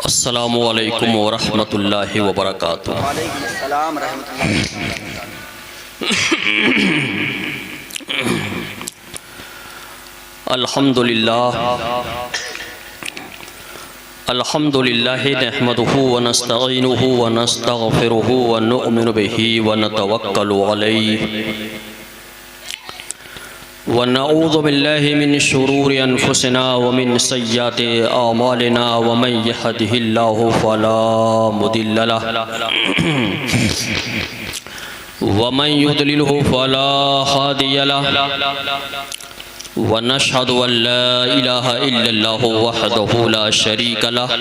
अस्सलामु अलैकुम वरहमतुल्लाहि वबरकातुहू। वालेकुम अस्सलाम रहमतुल्लाहि अल्हम्दुलिल्लाह अल्हम्दुलिल्लाहि नहमदुहु व नस्तईनुहु व नस्तगफिरुहु व नुअमिनु बिही व नतवक्कलु अलैहि व नऊज़ु बिल्लाहि मिन शुरूरि अनफुसिना व मिन सय्यिआति अमालिना व मन यहदिहिल्लाहु फला मुदिल्ल लहु व मन युद्लिलहु फला हादिय लहु व नशहदु अन ला इलाहा इल्लल्लाहु वहदहु ला शरीक लहु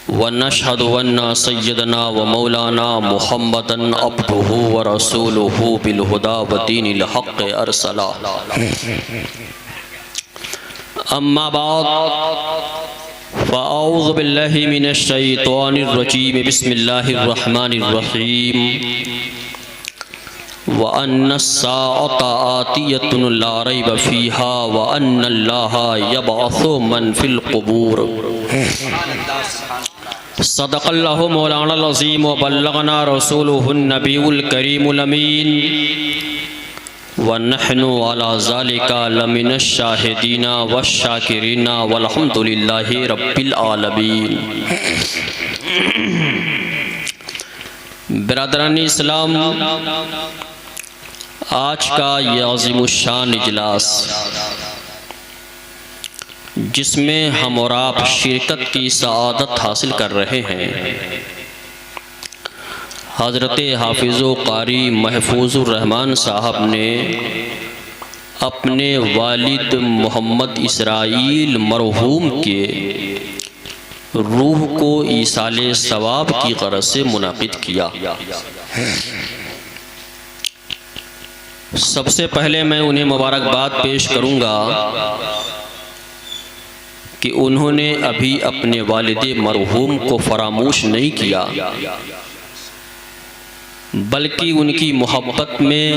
व नशहदु अन्न सय्यदना व मौलाना मुहम्मदन अब्दुहु व रसूलुहु बिल हुदा व दीनिल हक़्क़ अरसला। अम्मा बाद फ़अऊज़ु बिल्लाहि मिनश शैतानिर रजीम बिस्मिल्लाहिर रहमानिर रहीम व अन्नस्साअता आतियतुन ला रैब फ़ीहा व अन्नल्लाहा यबअसु मन फ़िल क़ुबूर। सदक़ल्लाहु मौलानल अज़ीम व बल्लगना रसूलुहुन नबियुल करीमुल अमीन व नहनु अला ज़ालिका लमिनश शाहिदीना वश शाकिरीना वल्हम्दुलिल्लाहि रब्बिल आलमीन। बिरादरानी इस्लाम, आज का ये अज़ीमुश्शान इजलास जिसमें हम और आप शिरकत की सआदत हासिल कर रहे हैं, हज़रत हाफिज़ो क़ारी महफूज़ुर रहमान साहब ने अपने वालिद मोहम्मद इसराईल मरहूम के रूह को ईसाले सवाब की ग़रज़ से मुनाक़िद किया। सबसे पहले मैं उन्हें मुबारकबाद पेश करूँगा कि उन्होंने अभी अपने वालिदे मरहूम को फरामोश नहीं किया, बल्कि उनकी मोहब्बत में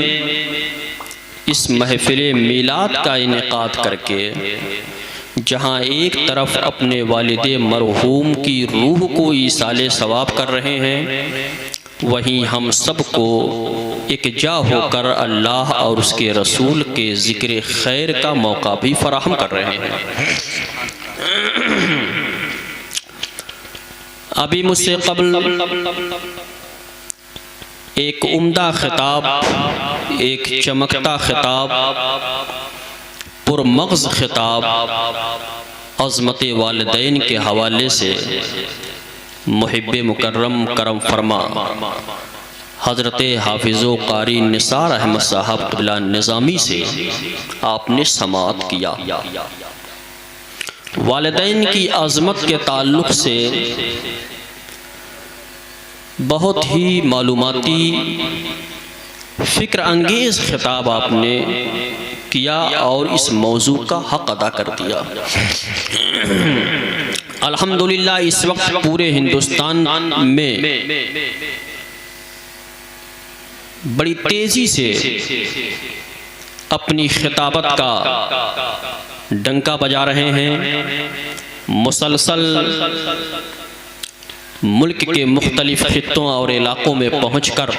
इस महफ़िल मीलाद का इनेकाद करके जहाँ एक तरफ अपने वालिदे मरहूम की रूह को ईसाले सवाब कर रहे हैं, वहीं हम सबको एकजा होकर अल्लाह और उसके रसूल के ज़िक्र खैर का मौका भी फराहम कर रहे हैं। अभी मुझसे क़ब्ल एक उम्दा खिताब, एक चमकता खिताब, पुरमग़ज़ खिताब अज़मत वालिदैन के हवाले से मुहिब्बे मुकर्रम करम फरमा हज़रत हाफिज़ो क़ारी निसार अहमद साहब क़िबला निज़ामी से आपने समाअत किया। वालिदैन की अज़मत के ताल्लुक़ से बहुत ही मालूमाती फ़िक्र अंगेज़ खिताब आपने किया और इस मौजू का हक़ अदा कर दिया। अल्हम्दुलिल्लाह इस वक्त पूरे हिंदुस्तान में बड़ी तेज़ी से अपनी खिताबत का डंका बजा रहे हैं। मुसलसल मुल्क के मुख्तलिफ खित्तों और इलाक़ों में पहुँचकर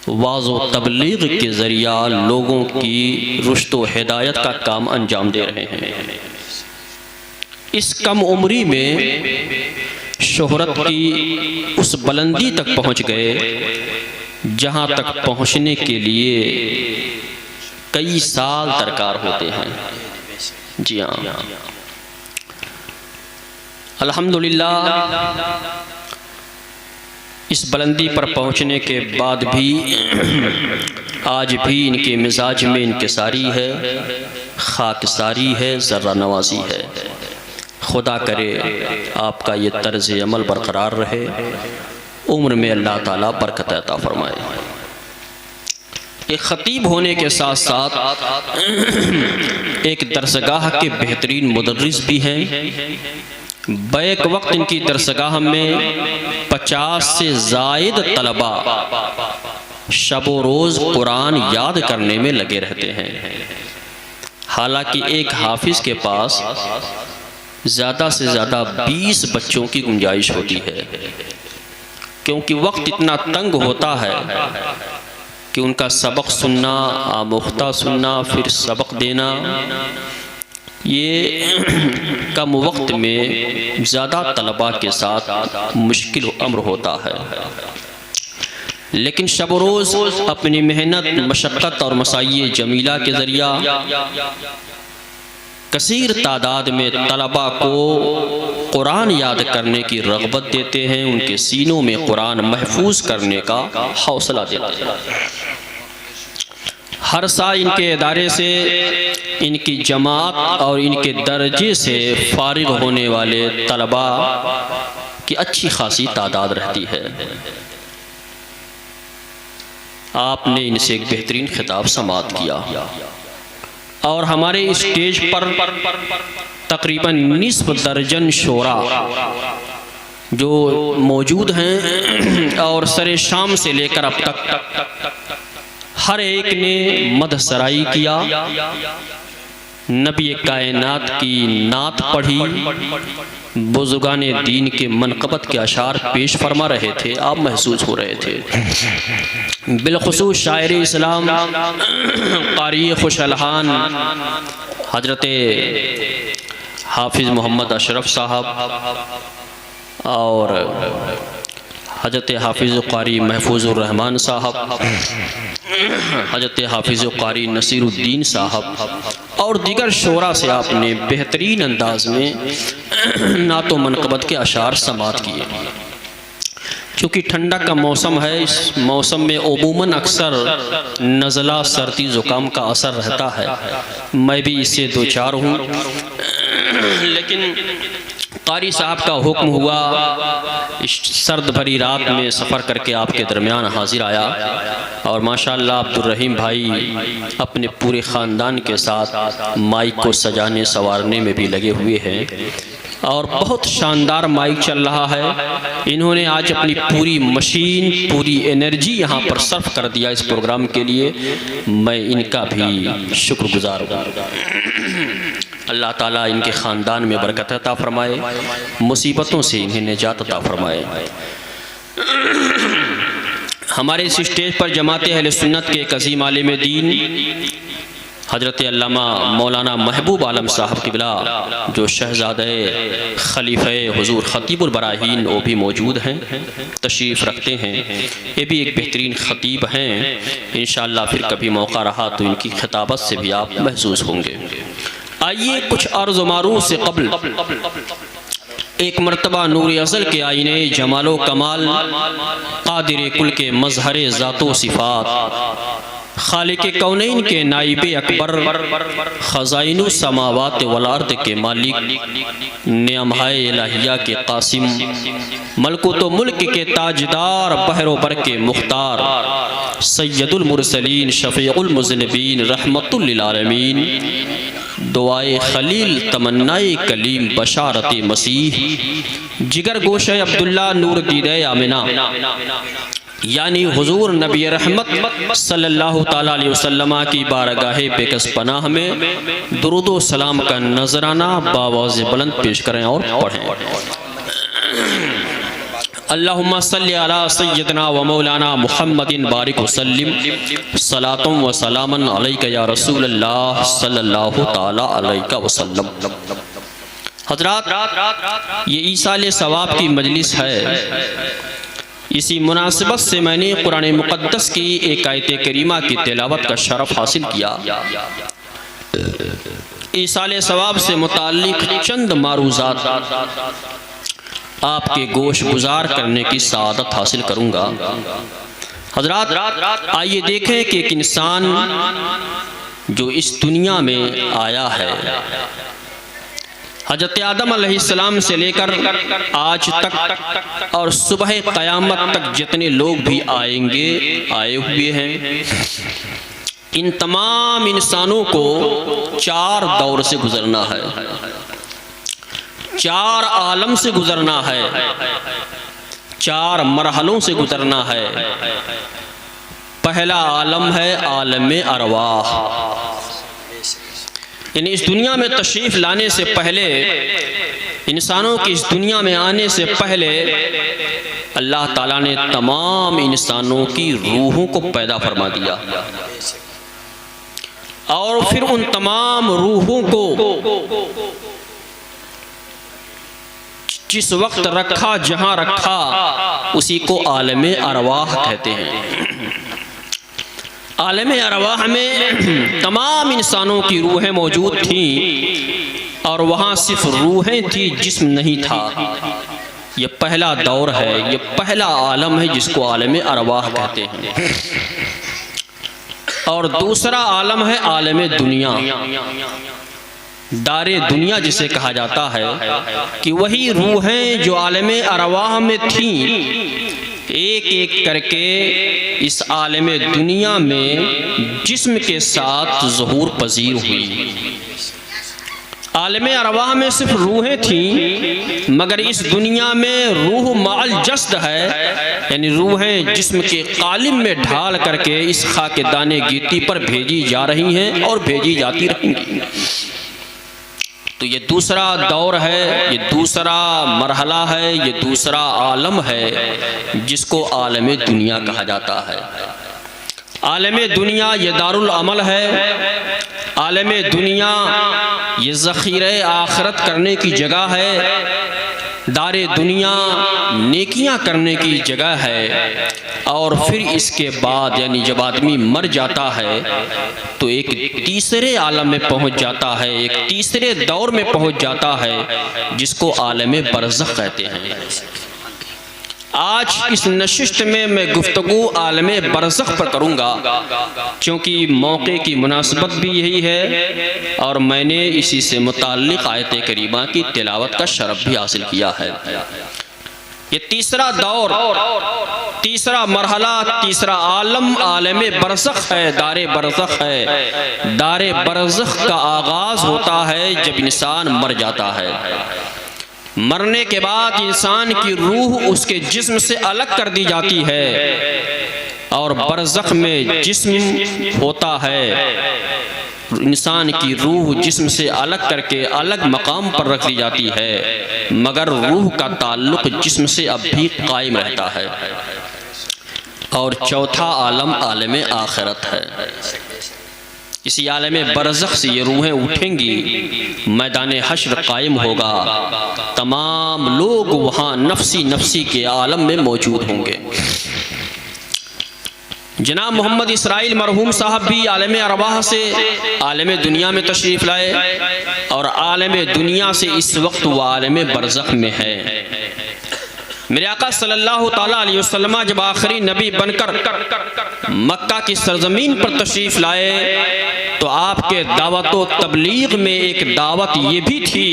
वाज़ व तबलीग के ज़रिया लोगों की रुश्द व हिदायत का काम अंजाम दे रहे हैं। इस कम उम्री में शोहरत की उस बुलंदी तक पहुँच गए जहाँ तक पहुँचने के लिए कई साल दरकार होते हैं। जी हाँ, अल्हम्दुलिल्लाह इस बुलंदी पर पहुँचने के बाद भी आज भी इनके मिजाज में इनकिसारी है, खाकसारी है, ज़र्रा नवाज़ी है। खुदा करे आपका ये तर्ज़ अमल बरकरार रहे, उम्र में अल्लाह ताला बरकत अता फरमाए। एक ख़तीब होने के साथ साथ एक दरसगाह के बेहतरीन मुदर्रिस भी हैं। बैक वक्त इनकी दरसगाह में 50 से ज़ायद तलबा शब व रोज़ कुरान याद करने में लगे रहते हैं। हालांकि एक हाफिज़ के पास ज़्यादा से ज़्यादा 20 बच्चों की गुंजाइश होती है, क्योंकि वक्त इतना तंग होता है कि उनका सबक सुनना, आमुख्ता सुनना, फिर सबक देना, ये कम वक्त में ज़्यादा तलबा के साथ मुश्किल अम्र होता है। लेकिन शब रोज़ अपनी मेहनत, मशक्क़त और मसाई जमीला के ज़रिया कसीर तादाद में तलबा को कुरान याद करने की रग़बत देते हैं, उनके सीनों में कुरान महफूज करने का हौसला देते हैं। हर साल इनके इदारे से, इनकी जमात और इनके दर्जे से फारिग होने वाले तलबा की अच्छी खासी तादाद रहती है। आपने इनसे एक बेहतरीन खिताब समाअत किया और हमारे स्टेज पर तकरीबन निस्फ दर्जन शोरा जो मौजूद हैं और सरे शाम से लेकर अब तक हर एक ने मदसराई किया, नबी कायनात की नात पढ़ी, बुजुर्गाने दीन के मनक़बत के अशार पेश फरमा रहे थे। आप महसूस हो रहे थे। बिलखुसूस शायर इस्लाम क़ारी खुशलहान हजरत हाफिज़ मोहम्मद अशरफ साहब और हजरत हाफिज़ क़ारी महफूज़ुर रहमान साहब, हजरत हाफिज़ क़ारी नसीरुद्दीन साहब और दीगर शोरा से आपने बेहतरीन अंदाज में नातो मनक़बत के अशार समाअत किए। चूँकि ठंडा का मौसम है, इस मौसम में अमूमन अक्सर नज़ला, सर्दी, ज़ुकाम का असर रहता है। मैं भी इससे दो चार हूँ, लेकिन क़ारी साहब का हुक्म हुआ, इस सर्द भरी रात में सफ़र करके आपके दरमियान हाजिर आया और माशाअल्लाह अब्दुर्रहीम भाई अपने पूरे ख़ानदान के साथ माइक को सजाने संवारने में भी लगे हुए हैं और बहुत शानदार माइक चल रहा है। इन्होंने आज अपनी पूरी मशीन, पूरी एनर्जी यहाँ पर सर्फ कर दिया इस प्रोग्राम के लिए। मैं इनका भी शुक्रगुजार हूँ। अल्लाह ताला इनके ख़ानदान में बरकत अता फ़रमाए, मुसीबतों से इन्हें निजात अता फ़रमाए। हमारे इस स्टेज पर जमात अहले सुन्नत के एक अज़ीम आलिम दीन हज़रत अल्लामा मौलाना महबूब आलम साहब क़िबला, जो शहज़ादे खलीफ़े हुज़ूर ख़तीबुल बराहीन, वो भी मौजूद हैं, तशरीफ़ रखते हैं। ये भी एक बेहतरीन ख़तीब हैं। इंशाअल्लाह फिर कभी मौका रहा तो इनकी खिताबत से भी आप महसूस होंगे। आइए कुछ अर्ज़ मारूफ़ से क़ब्ल एक मरतबा नूर अज़ल के आईने जमालो कमाल, क़ादिर कुल के मज़हर ज़ातो सिफ़ात, खालिक़े कौनैन के नाइबे अकबर, ख़ज़ाइनु समावात वल अर्द के मालिक, निअमाए इलाहिया के कासिम, मलकुतो मुल्क के ताजदार, बहरो बर के मुख्तार, सैयदुल मुरसलीन, शफ़ीउल मुज़निबीन, रहमतुल लिल आलमीन, दुआए खलील, तमन्नाए कलीम, बशारत मसीह, जिगर गोशे अब्दुल्ला, नूर दीदे आमिना, यानी हुजूर नबी रहमत सल्लल्लाहु ताला अलैहि वसल्लम की बारगाहे बेकस पनाह में दुरूद व सलाम का नजराना बावाज़ बुलंद पेश करें और पढ़ें। अल्लाहुम्मा सल्ली अला सय्यदना व मौलाना मुहम्मदिन बारिक वसल्लिम, सलातुम व सलामन अलैका या रसूलल्लाह सल्लल्लाहु ताला अलैका वसल्लम। हज़रात, ये ईसाल सवाब की मजलिस है। इसी मुनासिबत से मैंने कुरान मुक़द्दस की एक आयत करीमा की तिलावत का शरफ हासिल किया। ईसाल सवाब से मुताल्लिक़ चंद मारूज़ात आपके गोश गुजार करने की सआदत हासिल करूँगा। हज़रात, आइए देखें कि एक इंसान जो इस दुनिया में आया है, हज़रत आदम अलैहिस्सलाम से लेकर आज तक और सुबह क़यामत तक जितने लोग भी आएंगे, आए हुए हैं, इन तमाम इंसानों को चार दौर से गुजरना है, चार आलम से गुजरना है, चार मरहलों से गुजरना है। पहला आलम है आलम अरवाह, यानी इस दुनिया में तशरीफ़ लाने से पहले, इंसानों की इस दुनिया में आने से पहले अल्लाह ताला ने तमाम इंसानों की रूहों को पैदा फरमा दिया और फिर उन तमाम रूहों को जिस वक्त रखा, जहां रखा, उसी को आलमे अरवाह कहते हैं। आलमे अरवाह में तमाम इंसानों की रूहें मौजूद थीं और वहाँ सिर्फ रूहें थी, जिस्म नहीं था। ये पहला दौर है, ये पहला आलम है जिसको आलमे अरवाह कहते हैं। और दूसरा आलम है आलमे दुनिया, दारे दुनिया जिसे कहा जाता है कि वही रूहें जो आलमे अरवाह में थीं एक एक करके इस आलमे दुनिया में जिस्म के साथ ज़हूर पजीर हुई। आलमे अरवाह में सिर्फ रूहें थीं, मगर इस दुनिया में रूह माल जस्द है, यानी रूहें जिस्म के कालिब में ढाल करके इस खाके दाने गिट्टी पर भेजी जा रही हैं और भेजी जाती रहेंगी। तो ये दूसरा दौर है, ये दूसरा मरहला है, ये दूसरा आलम है जिसको आलमे दुनिया कहा जाता है। आलमे दुनिया ये दारुल अमल है, आलमे दुनिया ये ज़ख़ीरे आखिरत करने की जगह है, दारे दुनिया नेकियां करने की जगह है। और फिर इसके बाद यानी जब आदमी मर जाता है तो एक तीसरे आलम में पहुंच जाता है, एक तीसरे दौर में पहुंच जाता है जिसको आलमे बरज़ख कहते हैं। आज इस नशिस्त में मैं गुफ्तगू आलमे बरज़ख पर करूँगा क्योंकि मौके की मुनासिबत भी यही है और मैंने इसी से मुताल्लिक़ आयत करीमा की तिलावत का शरफ भी हासिल किया है। ये तीसरा दौर, तीसरा मरहला, तीसरा आलम आलमे बरज़ख है, दारे बरज़ख है। दारे बरज़ख का आगाज़ होता है जब इंसान मर जाता है। मरने के बाद इंसान की रूह उसके जिस्म से अलग कर दी जाती है और बरज़ख में जिस्म होता है। इंसान की रूह जिस्म से अलग करके अलग मकाम पर रख दी जाती है, मगर रूह का ताल्लुक़ जिस्म से अब भी कायम रहता है। और चौथा आलम आलमे आखिरत है। इसी आलमे बरज़ख से ये रूहें उठेंगी, मैदान हश्र कायम होगा, तमाम लोग वहाँ नफसी नफसी के आलम में मौजूद होंगे। जनाब मोहम्मद इसराइल मरहूम साहब भी आलमे अरवाह से आलमे दुनिया में तशरीफ़ लाए और आलमे दुनिया से इस वक्त वो आलमे बरज़ख में है। मेरे आका सल्लल्लाहु ताला अलैहि वसल्लम जब आखिरी नबी बनकर मक्का की सरजमीन पर तशरीफ़ लाए तो आपके दावत व तबलीग में एक दावत ये भी थी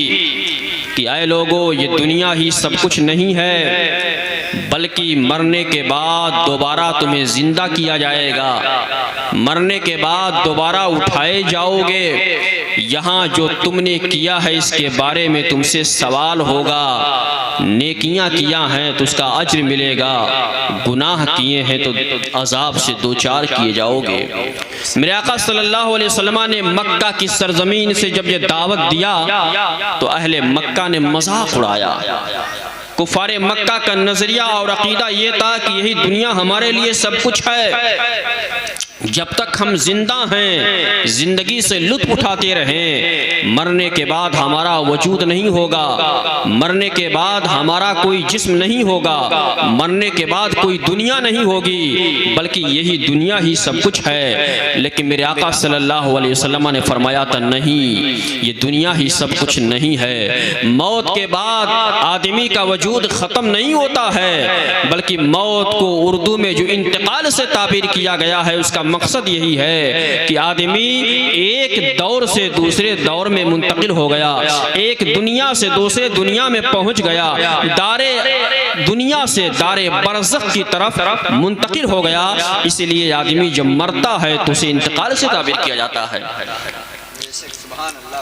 कि आए लोगों, ये दुनिया ही सब कुछ नहीं है, बल्कि मरने के बाद दोबारा तुम्हें जिंदा किया जाएगा, मरने के बाद दोबारा उठाए जाओगे। यहाँ जो तुमने किया है इसके बारे में तुमसे सवाल होगा। नेकियां किया हैं तो उसका अज्र मिलेगा, गुनाह किए हैं तो अजाब से दो चार किए जाओगे। मेरे आका सल्लल्लाहु अलैहि वसल्लम ने मक्का की सरजमीन से जब ये दावत दिया तो अहले मक्का ने मजाक उड़ाया। कुफारे मक्का का नजरिया और अकीदा ये था कि यही दुनिया हमारे लिए सब कुछ है, जब तक हम जिंदा हैं जिंदगी से लुत्फ उठाते रहें, मरने के बाद हमारा वजूद नहीं होगा, मरने के बाद हमारा कोई जिस्म नहीं होगा, मरने के बाद कोई दुनिया नहीं होगी, बल्कि यही दुनिया ही सब कुछ है। लेकिन मेरे आका सल्लल्लाहु अलैहि वसल्लम ने फरमाया था नहीं, ये दुनिया ही सब कुछ नहीं है। मौत के बाद आदमी का वजूद ख़त्म नहीं होता है, बल्कि मौत को उर्दू में जो इंतकाल से ताबीर किया गया है उसका मकसद यही है कि आदमी एक दौर से दूसरे दौर में मुंतकिल हो गया, एक दुनिया से दूसरे दुनिया में पहुंच गया, दारे दुनिया से दारे बरज़ख की तरफ मुंतकिल हो गया। इसलिए आदमी जब मरता है तो उसे इंतकाल से ताबीर किया जाता है।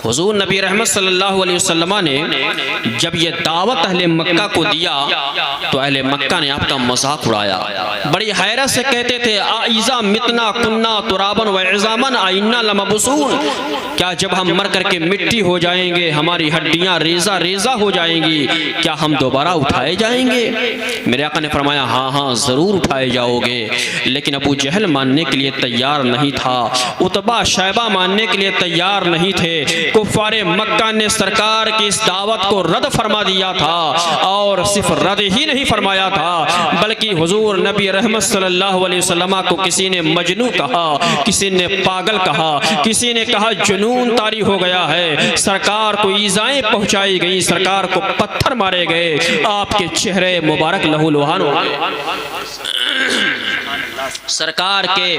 हुजूर नबी रहमत सल्लल्लाहु अलैहि वसल्लम ने जब ये दावत अहले मक्का को दिया तो अहले मक्का ने आपका मजाक उड़ाया। बड़ी हैरत से कहते थे आइज़ा मितना कुन्ना तुराबन व इज़ामन आइन्ना लमबसून, क्या जब हम मर करके मिट्टी हो जाएंगे, हमारी हड्डियां रेजा रेजा हो जाएंगी, क्या हम दोबारा उठाए जाएंगे? मेरे आका ने फरमाया हाँ हाँ ज़रूर उठाए जाओगे। लेकिन अबू जहल मानने के लिए तैयार नहीं था, उतबा शैबा मानने के लिए तैयार नहीं थे। कुफ़ारे मक्का ने सरकार की इस दावत को रद्द फरमा दिया था, और सिर्फ रद्द ही नहीं फरमाया था बल्कि हुजूर नबी रहमत सल्लल्लाहु अलैहि वसल्लम को किसी ने मजनू कहा, किसी ने पागल कहा, किसी ने कहा जुनून तारी हो गया है। सरकार को ईज़ाएं पहुंचाई गई, सरकार को पत्थर मारे गए, आपके चेहरे मुबारक लहूलुहान हो गए। सरकार के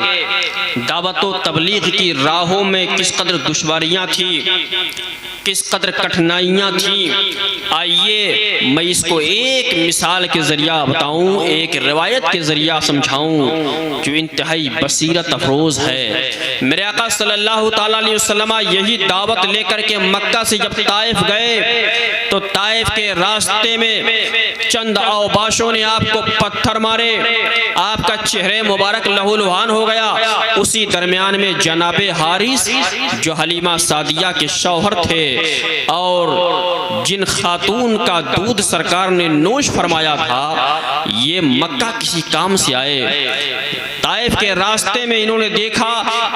दावतो तबलीग की राहों में किस कदर दुश्वारियां थी, किस कदर कठिनाइयां थी। आइए मैं इसको एक मिसाल के जरिया बताऊं, एक रिवायत के जरिया समझाऊं जो इंतहाई बसीरत अफरोज है। मेरे आका सल्लल्लाहु ताला अलैहि वसल्लम यही दावत लेकर के मक्का से जब ताइफ गए तो ताइफ के रास्ते में चंद औबाशों ने आपको पत्थर मारे, आपका चेहरे मुबारक लहूलुहान हो गया। उसी दरमियान में जनाबे हारिस जो हलीमा सादिया के शौहर थे और जिन खातून का दूध सरकार ने नोश फरमाया था, ये मक्का किसी काम से आए। ताइफ के रास्ते में इन्होंने देखा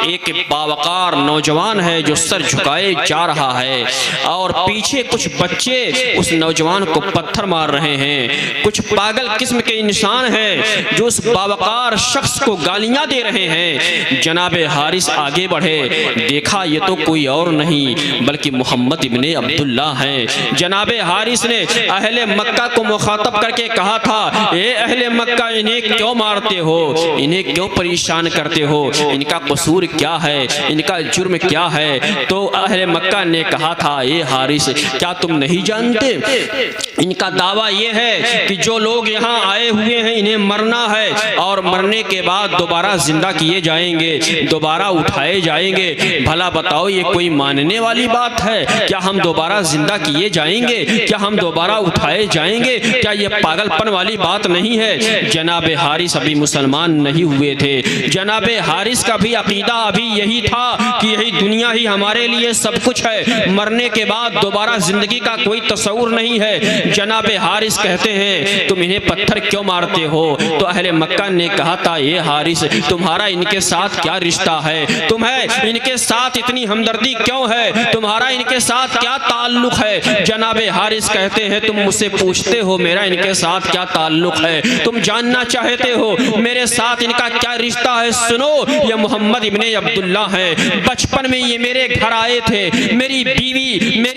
एक बावकार नौजवान है जो सर झुकाए जा रहा है और पीछे कुछ बच्चे उस नौजवान को पत्थर मार रहे हैं। कुछ पागल किस्म के इंसान हैं जो उस बावकार शख्स को गालियां दे रहे हैं। जनाबे हारिस आगे बढ़े, देखा ये तो कोई और नहीं बल्कि मोहम्मद इब्ने अब्दुल्ला हैं। जनाबे हारिस ने अहले मक्का को मुखातब करके कहा था, ए अहले मक्का इन्हें क्यों मारते हो, इन्हें क्यों परेशान करते हो, इनका कसूर क्या है, इनका जुर्म क्या है? तो अहले मक्का ने कहा था, ए हारिस क्या तुम नहीं जानते, इनका दावा ये है कि जो लोग यहाँ आए हुए हैं इन्हें मरना है और मरने के बाद दोबारा जिंदा किए जाएंगे, दोबारा उठाए जाएंगे। भला बताओ ये कोई मानने वाली बात है? क्या हम दोबारा जिंदा किए जाएंगे? क्या हम दोबारा उठाए जाएंगे? क्या ये पागलपन वाली बात नहीं है? जनाबे हारिस अभी मुसलमान नहीं हुए थे। जनाबे हारिस का भी अकीदा अभी यही था कि यही दुनिया ही हमारे लिए सब कुछ है, मरने के बाद दोबारा जिंदगी का कोई तस्वुर नहीं है। जनाबे हारिस कहते हैं तुम इन्हें पत्थर क्यों मारते हो? तो अहले मक्का ने कहा था, ये हारिस तुम्हारा इनके साथ क्या रिश्ता है, तुम्हें इनके साथ इतनी हमदर्दी क्यों है, तुम्हारा इनके साथ क्या ताल्लुक है? जनाबे हारिस कहते हैं तुम मुझसे पूछते हो मेरा इनके साथ क्या ताल्लुक है, तुम जानना चाहते हो मेरे साथ इनका क्या रिश्ता है? सुनो, ये मोहम्मद इब्ने अब्दुल्ला है। बचपन में ये मेरे घर आए थे, मेरी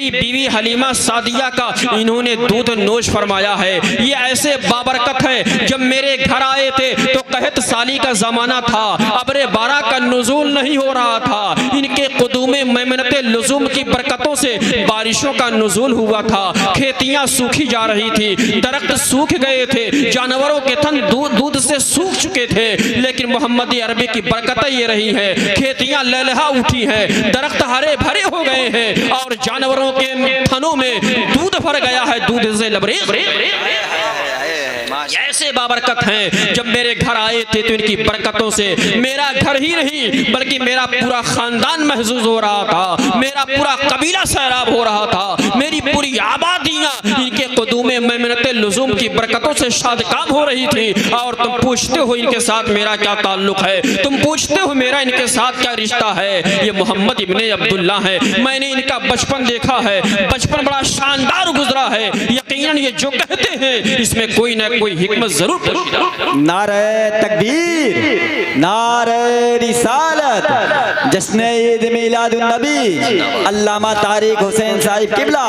बीवी हलीमा सादिया का इन्होंने दूध नोश फरमाया है। ये ऐसे बाबरकत है, जब मेरे घर आए थे तो कहत साली का जमाना था, अबरे बारा का नुज़ूल नहीं हो रहा था, इनके कुदूमे मैमनते लुज़ूम की बरकतों से बारिशों का नुज़ूल हुआ था। खेतियां सूखी जा रही थी, दरख्त सूख गए थे, जानवरों के थन दूध से सूख चुके थे, लेकिन मोहम्मद अरबी की बरकत ये रही है, खेतियां लहलहा उठी हैं, दरख्त हरे भरे हो गए हैं और जानवरों के थनों में दूध भर गया है, दूध से लबरेज। ऐसे बाबरकत हैं, जब मेरे घर आए थे तो इनकी बरकतों से मेरा घर ही नहीं बल्कि मेरा पूरा खानदान महसूस हो रहा था, मेरा पूरा कबीला सैराब हो रहा था, मेरी पूरी आबादियां इनके कुदूमे मैमनते लुज़ूम की बरकतों से शादकाब हो रही थी। और तुम पूछते हो इनके साथ मेरा क्या ताल्लुक है, तुम पूछते हो मेरा इनके साथ क्या रिश्ता है? ये मोहम्मद इब्ने अब्दुल्ला है, मैंने इनका बचपन देखा है, बचपन बड़ा शानदार गुजरा है, यकीनन ये जो कहते हैं इसमें कोई ना कोई हिकमत जरूर पोशीदा। नारे तकबीर, नारे रिसालत, जश्न ईद मिलादुन नबी, अल्लामा तारिक हुसैन साहिब किबला,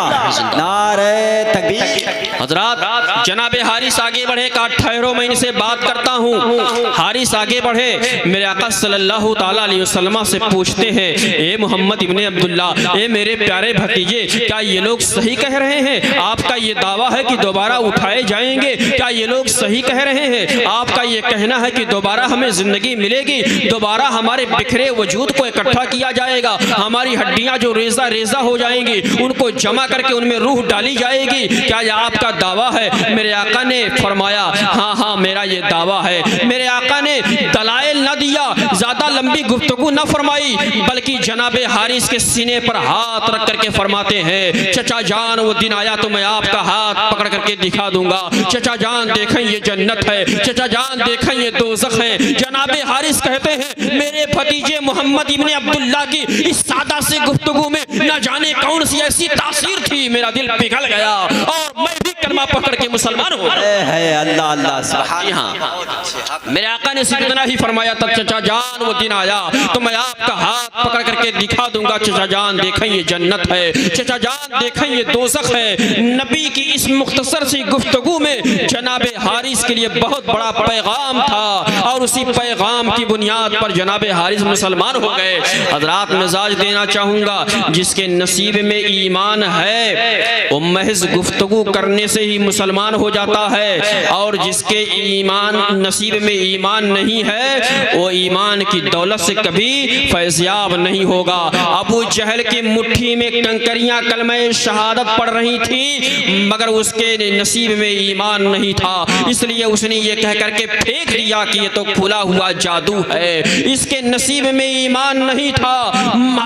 नारे तकबीर। हजरात, जनाबे हारिस आगे बढ़े, ठहरो मैं इनसे बात करता हूँ। हारिस आगे बढ़े, मेरे आका सल्लल्लाहु ताला अलैहि वसल्लम से पूछते हैं, ए मोहम्मद इब्ने अब्दुल्ला, ए मेरे प्यारे भतीजे, क्या ये लोग सही कह रहे हैं? आपका ये दावा है कि दोबारा उठाए जाएंगे, क्या ये लोग सही कह रहे हैं? आपका ये कहना है कि दोबारा हमें जिंदगी मिलेगी, दोबारा हमारे बिखरे वजूद को इकट्ठा किया जाएगा, हमारी हड्डियां जो रेजा रेजा हो जाएंगी उनको जमा करके उनमें रूह डाली जाएगी, क्या यह आपका दावा है? मेरे आका ने फरमाया, हाँ हाँ मेरा ये दावा है। मेरे आका ने दलाइल न दिया, ज्यादा लंबी गुफ्तगू न फरमाई, बल्कि जनाबे हारिस के सीने पर हाथ रख करके फरमाते हैं, चचा जान वो दिन आया तो मैं आपका हाथ पकड़ करके दिखा दूंगा। चचा जान देखें ये जन्नत है, चचा जान देखें ये दोज़ख है। जनाबे हारिस कहते हैं, मेरे भतीजे मोहम्मद इब्ने अब्दुल्ला की इस सादा से गुफ्तगू में न जाने कौन सी ऐसी तासीर थी, मेरा दिल पिघल गया और मैं भी कलमा पकड़ के मुसलमान हो गया। अल्लाह अल्लाह सुभान। हाँ, मेरे आका ने सिर्फ इतना ही फरमाया, तब चचा जान वो दिन आया तो मैं आपका हाथ पकड़ करके दिखा दूंगा। चचा जान देखें ये जन्नत है, चचा जान देखें ये दोज़ख है। नबी की इस मुख्तसर सी गुफ्तगू में जनाबे हारिस के लिए बहुत बड़ा पैगाम था और उसी पैगाम की बुनियाद पर जनाबे हारिस मुसलमान हो गए। हजरात मिजाज देना चाहूँगा, जिसके नसीब में ईमान है वो महज गुफ्तगू करने से ही मुसलमान हो जाता है, और जिसके ईमान नसीब में ईमान नहीं है वो ईमान की दौलत से कभी फैज़याब नहीं होगा। अबू जहल की मुट्ठी में कंकरियां कलमे शहादत पड़ रही थी, मगर उसके नसीब में ईमान नहीं था, इसलिए उसने ये कह करके फेंक दिया कि ये तो खुला हुआ जादू है। इसके नसीब में ईमान नहीं था,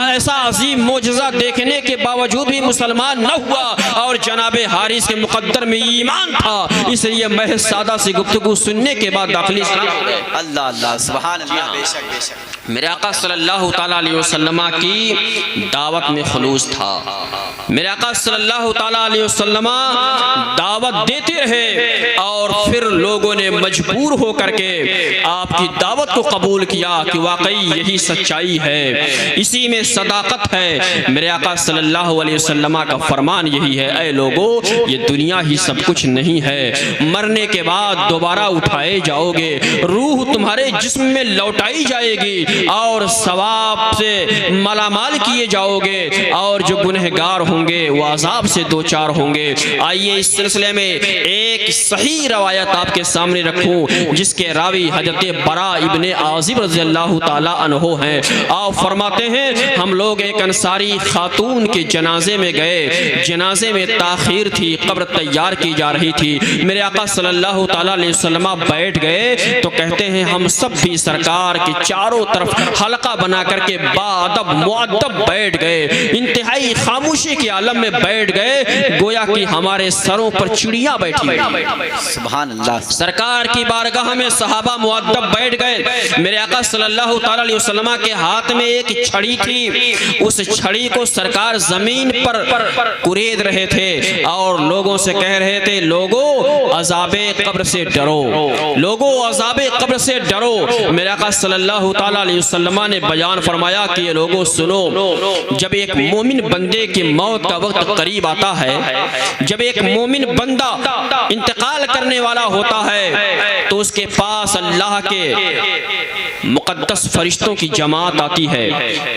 ऐसा अजीम मोजज़ा देखने के बावजूद भी मुसलमान न हुआ, और जनाबे हारिस के मुकद्दर में ईमान था, इसलिए महज सादा सी गुफ्तगू सुनने के बाद दाखिल इस्लाम हो गए। अल्लाह अल्लाह सुभान अल्लाह। बेशक बेशक मेरे आका सल्लल्लाहु ताला अलैहि वसल्लम की दावत में खुलूस था। मेरे आका सल्लल्लाहु ताला अलैहि वसल्लम दावत देते रहे और फिर लोगों ने मजबूर हो करके आपकी दावत को कबूल किया कि वाकई यही सच्चाई है, इसी में सदाकत है। मेरे आका सल्लल्लाहु अलैहि वसल्लम का फरमान यही है, ऐ लोगो ये दुनिया ही सब कुछ नहीं है, मरने के बाद दोबारा उठाए जाओगे, रूह तुम्हारे जिस्म में लौटाई जाएगी और सवाब से मालामाल किए जाओगे, और जो गुनहगार होंगे वो अजाब से दो चार होंगे। आइए इस सिलसिले में एक सही रवायत आपके सामने रखूं, जिसके रावी हजरत बरा इब्ने आज़िब रज़ियल्लाहु ताला अन्हो हैं। आप फरमाते हैं, हम लोग एक अंसारी खातून के जनाजे में गए, जनाजे में ताखीर थी, कब्र तैयार की जा रही थी। मेरे आका सल्लल्लाहु ताला अलैहि वसल्लम बैठ गए तो कहते हैं, हम सब भी सरकार के चारों तरफ हलका बना करके बाअदब मुअद्दब बैठ गए, इंतहाई खामोशी के आलम में बैठ गए, गोया कि हमारे सरों पर चिड़िया बैठी हुई। सुभान अल्लाह। सरकार की बारगाह में सहाबा मुअद्दब बैठ गए। मेरे आका सल्लल्लाहु ताला अलैहि वसल्लम के हाथ में एक छड़ी थी, उस छड़ी को सरकार जमीन पर कुरेद रहे थे और लोगों से कह रहे थे, लोगों अज़ाबे कब्र से डरो, लोगों अज़ाबे कब्र से डरो। मेरे आका सल्लल्लाहु ताला अलैहि वसल्लम ने बयान फरमाया कि ये लोगों सुनो, जब एक मोमिन बंदे की मौत का वक्त करीब आता है, जब एक मोमिन बंदा इंतकाल करने वाला होता है तो उसके पास अल्लाह के मुकद्दस फरिश्तों की जमात आती है,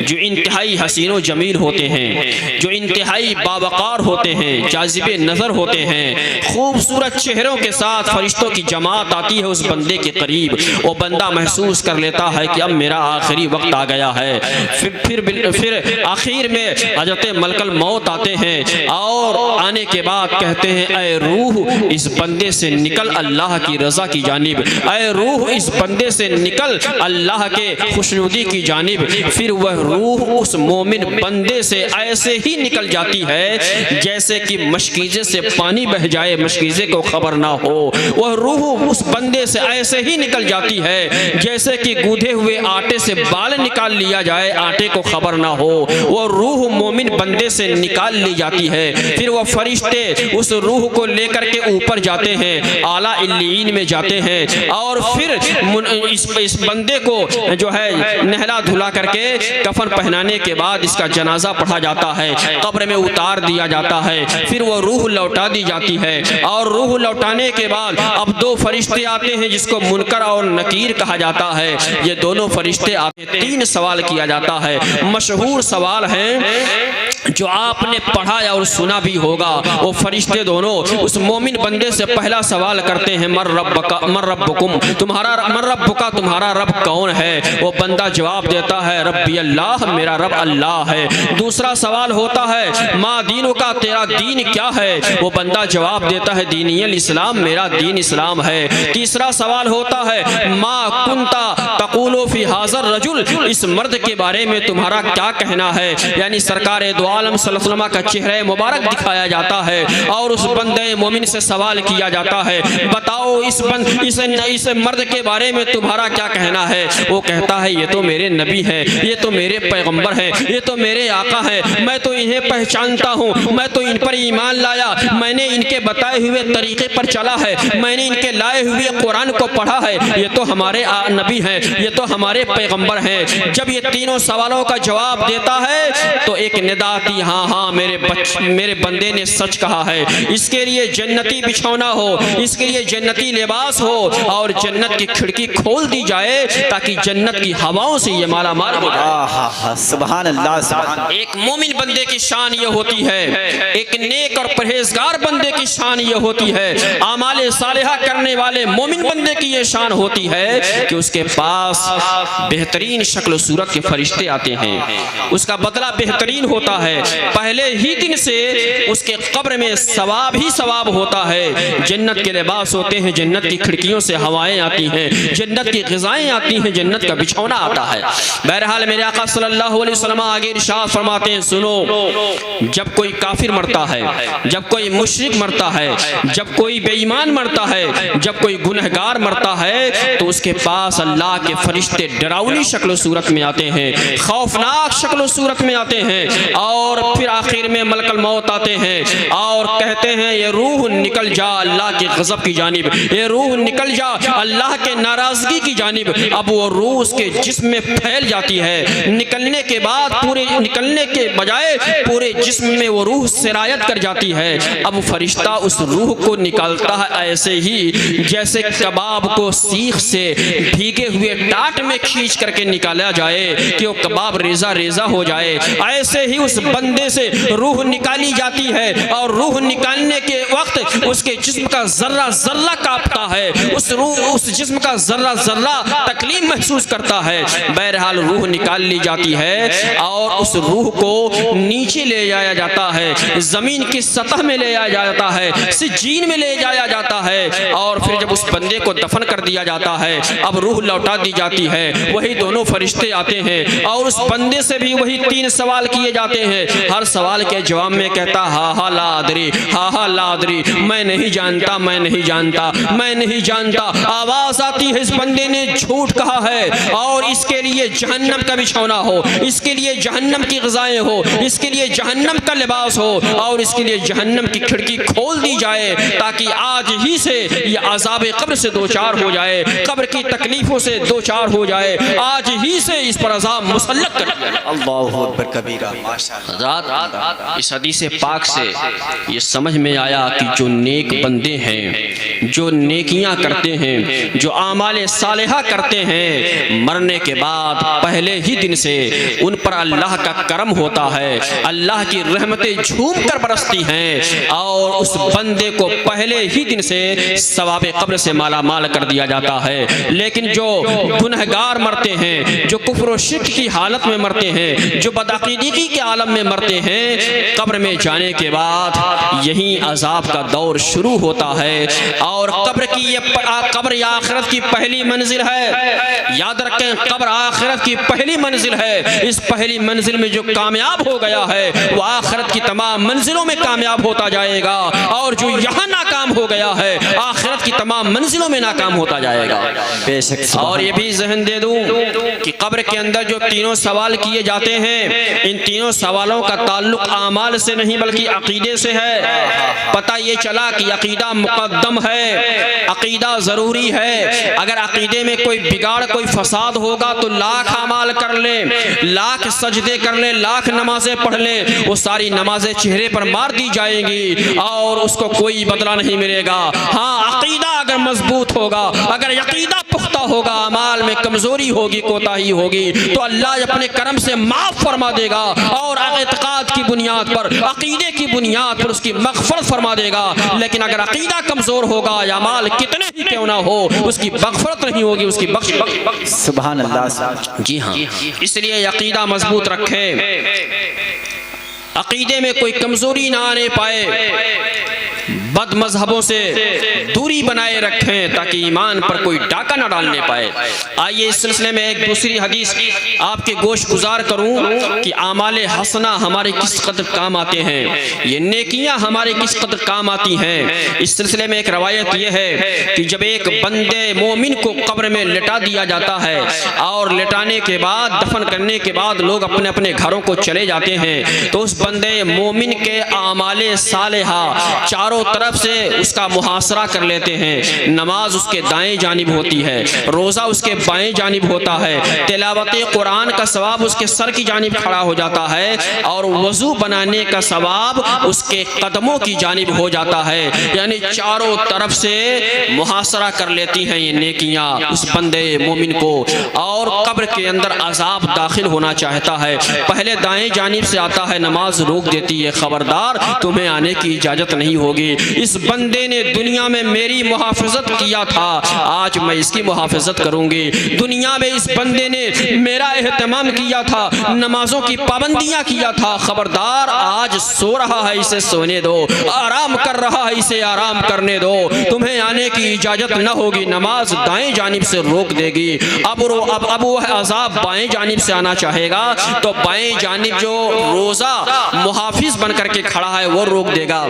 जो इंतहाई हसीनो जमील होते हैं, जो इंतहाई बावकार होते हैं, जाजिबे नज़र होते हैं, खूबसूरत चेहरों के साथ फरिश्तों की जमात आती है उस बंदे के करीब। वो बंदा महसूस कर लेता है कि अब मेरा आखिरी वक्त आ गया है। फिर आखिर में हजरत मलकल मौत आते हैं और आने के बाद कहते हैं, ऐ रूह इस बंदे से निकल अल्लाह की रज़ा की जानिब, ऐ रूह इस बंदे से निकल अल्लाह के खुशनुदी की जानिब। फिर वह रूह उस मोमिन बंदे से ऐसे ही निकल जाती है जैसे कि मशकीज़े से पानी बह जाए, मशकीज़े को खबर ना हो। वह रूह उस बंदे से ऐसे ही निकल जाती है जैसे कि गूंधे हुए आटे से बाल निकाल लिया जाए, आटे को खबर ना हो। वह रूह मोमिन बंदे से निकाल ली जाती है। फिर वह फरिश्ते उस रूह को लेकर के ऊपर जाते हैं, आला इल्लीन में जाते हैं और फिर इस बंदे को जो है नहला धुला करके कफन पहनाने के बाद इसका जनाजा पढ़ा जाता है, कब्र में उतार दिया जाता है, फिर वो रूह लौटा दी जाती है। और रूह लौटाने के बाद अब दो फरिश्ते आते हैं जिसको मुनकर और नकीर कहा जाता है। ये दोनों फरिश्ते आते हैं, 3 सवाल किया जाता है। मशहूर सवाल हैं जो आपने पढ़ा और सुना भी होगा। वो फरिश्ते दोनों उस मोमिन बंदे से पहला सवाल करते हैं, मर रब्बुकुम, तुम्हारा रब कौन है? वो बंदा जवाब देता है, रब्बी अल्लाह, मेरा रब अल्लाह है। दूसरा सवाल होता है, मा दीनुका, तेरा दीन क्या है? वो बंदा जवाब देता है, दीनियल इस्लाम, मेरा दीन इस्लाम है। तीसरा सवाल होता है, मा कुंता तक़ूलु फी हाज़र रजुल, इस मर्द के बारे में तुम्हारा क्या कहना है? यानी सरकार दो आलम सल्लल्लाहु अलैहि वसल्लम का चेहरा मुबारक दिखाया जाता है और उस बंदे मोमिन से सवाल किया जाता है, बताओ इस मर्द के बारे में तुम्हारा क्या कहना है? वो कहता है, ये तो मेरे नबी है, ये तो मेरे पैगंबर है, ये तो मेरे आका है, मैं तो इन्हें पहचानता हूँ, मैं तो इन पर ईमान लाया, मैंने इनके बताए हुए तरीके पर चला है, मैंने इनके लाए हुए कुरान को पढ़ा है, ये तो हमारे नबी हैं, ये तो हमारे पैगंबर हैं। जब ये तीनों सवालों का जवाब देता है तो एक निदा आती, हाँ हाँ मेरे बंदे ने सच कहा है, इसके लिए जन्नती बिछौना हो, इसके लिए जन्नती लिबास हो और जन्नत की खिड़की खोल दी जाए ताकि जन्नत की हवाओं से ये माला माल हो जाए। सुभान अल्लाह, सुभान। एक मोमिन बंदे की शान ये होती है, एक नेक और परहेजगार बंदे की शान ये होती है, आमाले सालिहा करने वाले मोमिन बंदे की ये शान होती है कि उसके पास बेहतरीन शक्ल सूरत के फरिश्ते आते हैं, उसका बदला बेहतरीन होता है, पहले ही दिन से उसके कब्र में सवाब ही सवाब होता है। जन्नत के लिबास होते हैं, जन्नत की खिड़कियों से हवाएं आती हैं, जन्नत की ग़िज़ाएं आती हैं, जन्नत का बिछौना आता है। बहरहाल मेरे आका सल्लल्लाहु अलैहि वसल्लम आगे इरशाद फरमाते हैं, सुनो, जब कोई काफिर मरता है, जब कोई मुशरिक मरता है, जब कोई बेईमान मरता है, जब कोई गुनहगार मरता है तो उसके पास अल्लाह के फरिश्ते डरावनी शक्ल सूरत में आते हैं, खौफनाक शक्ल सूरत में आते हैं और फिर आखिर में मलकल मौत आते हैं और कहते हैं, ये रूह निकल जा अल्लाह के गज़ब की जानिब, ये रूह निकल जा अल्लाह के नाराज़गी की जानिब। अब वो रूह उसके जिस्म में फैल जाती है, निकलने के बाद निकलने के बजाय पूरे जिस्म में वो रूह सिरायत कर जाती है। अब फरिश्ता उस रूह को निकालता है ऐसे ही जैसे कबाब को सीख से भीगे हुए टाट में खींच करके निकाला जाए कि वो कबाब रेजा रेजा हो जाए, ऐसे ही उस बंदे से रूह निकाली जाती है और रूह निकालने के वक्त उसके जिस्म का जर्रा जर्रा कांपता है, उस जिस्म का जर्रा जर्रा तकलीफ महसूस करता है। बहरहाल रूह निकाल ली जाती है और उस रूह को नीचे ले जाया जाता है, जमीन की सतह में ले जाया जाता है, सिज्जीन में ले जाया जाता है और फिर जब उस बंदे को दफन कर दिया जाता है, अब रूह लौटा दी जाती है। वही दोनों फरिश्ते आते हैं और उस बंदे से भी वही 3 सवाल किए जाते हैं। हर सवाल के जवाब में कहता, हा हा ला अदरी, हा हा ला अदरी, मैं नहीं जानता, मैं नहीं जानता, मैं नहीं जानता। आवाज आती है, इस बंदे ने झूठ कहा है और इसके लिए जहन्नम का बिछौना हो, इसके लिए जहन्नम की ग़िज़ाएं हो, इसके लिए जहन्नम का लिबास हो और इसके लिए जहन्नम की खिड़की खोल दी जाए ताकि आज ही से ये अज़ाब कब्र से दो चार हो जाए, कब्र की तकलीफों से दो चार हो जाए, आज ही से इस पर अज़ाब मुसल्लत कर दिया जाए। अल्लाहु अकबर कबीरा। माशाअल्लाह। इस हदीस पाक से ये समझ में आया कि जो नेक बंदे हैं, जो नेकियां करते हैं, जो आमाल सालिहा करते हैं, मरने के बाद पहले ही दिन से उन पर अल्लाह का करम होता है, अल्लाह की रहमतें झूम कर बरसती हैं और उस बंदे को पहले ही दिन से सवाब कब्र से माला माल कर दिया जाता है। लेकिन जो गुनहगार मरते हैं, जो कुफ्र और शिर्क की हालत में मरते हैं, जो बदअक़ीदगी के आलम में मरते हैं, कब्र में जाने के बाद यहीं अजाब का दौर शुरू होता है और कब्र या आखिरत की पहली मंजिल है। याद रखें, कब्र आखिरत की पहली मंजिल है। इस पहली मंजिल में जो कामयाब हो गया है वो आखिरत की तमाम मंजिलों में कामयाब होता जाएगा और जो यहाँ नाकाम हो गया है आखिरत की तमाम मंजिलों में नाकाम होता जाएगा। बेशक। और ये भी जहन दे दूं कि कब्र के अंदर जो तीनों सवाल किए जाते हैं, इन तीनों सवालों का ताल्लुक आमाल से नहीं बल्कि अकीदे से है। पता ये चला कि अकीदा मुकद्दम है, अकीदा ज़रूरी है। अगर अकीदे अकीदे में कोई बिगाड़ कोई फसाद होगा तो लाख अमाल कर ले, लाख सजदे कर ले, लाख नमाजें पढ़ ले, वो सारी नमाजें चेहरे पर मार दी जाएंगी और उसको कोई बदला नहीं मिलेगा। हाँ, अकीदा अगर मजबूत होगा, अगर अकीदा पुख्ता होगा, अमाल में कमजोरी होगी, कोताही होगी, तो अल्लाह अपने करम से माफ फरमा देगा और एतकाद की बुनियाद पर, अकीदे की बुनियाद पर उसकी मग़फ़िरत फरमा देगा। लेकिन अगर अकीदा कमजोर होगा या अमाल कितने ही क्यों ना हो, उसकी मग़फ़िरत नहीं होगी, उसकी बख्श। सुभान अल्लाह। जी हाँ, इसलिए अकीदा मजबूत रखे, अकीदे में कोई कमजोरी ना आने पाए, बद मजहबों से दूरी बनाए रखें ताकि ईमान पर कोई डाका न डालने पाए। आइए इस सिलसिले में एक दूसरी हदीस आपके गोश गुजार करूं कि आमाले हसना हमारे किस कदर काम आते हैं, ये नेकियां हमारे किस कदर काम आती हैं। इस सिलसिले में एक रवायत यह है कि जब एक बंदे मोमिन को कब्र में लिटा दिया जाता है और लिटाने के बाद, दफन करने के बाद लोग अपने अपने घरों को चले जाते हैं, तो उस बंदे मोमिन के आमाले सालेहा चारों तरफ से उसका मुहासरा कर लेते हैं। नमाज उसके दाएं जानिब होती है, रोज़ा उसके बाएं जानिब होता है, तिलावत कुरान का सवाब उसके सर की जानिब खड़ा हो जाता है और वज़ू बनाने का सवाब उसके कदमों की जानिब हो जाता है। यानी चारों तरफ से मुहासरा कर लेती हैं ये नेकियां उस बंदे मोमिन को। और कब्र के अंदर अजाब दाखिल होना चाहता है, पहले दाएं जानिब से आता है, नमाज रोक देती है, खबरदार तुम्हें आने की इजाज़त नहीं होगी। इस बंदे ने दुनिया में मेरी मुहाफ़िज़त किया था, आज मैं इसकी मुहाफ़िज़त करूंगी। दुनिया में इस बंदे ने मेरा एहतमाम किया था, नमाजों की पाबंदियां किया था, खबरदार आज सो रहा है इसे सोने दो, आराम कर रहा है इसे आराम करने दो, तुम्हें आने की इजाज़त न होगी। नमाज दाएं जानिब से रोक देगी। अब वो अज़ाब बाएं जानिब से आना चाहेगा तो बाएं जानिब जो रोज़ा मुहाफिज बन करके खड़ा है वो रोक देगा,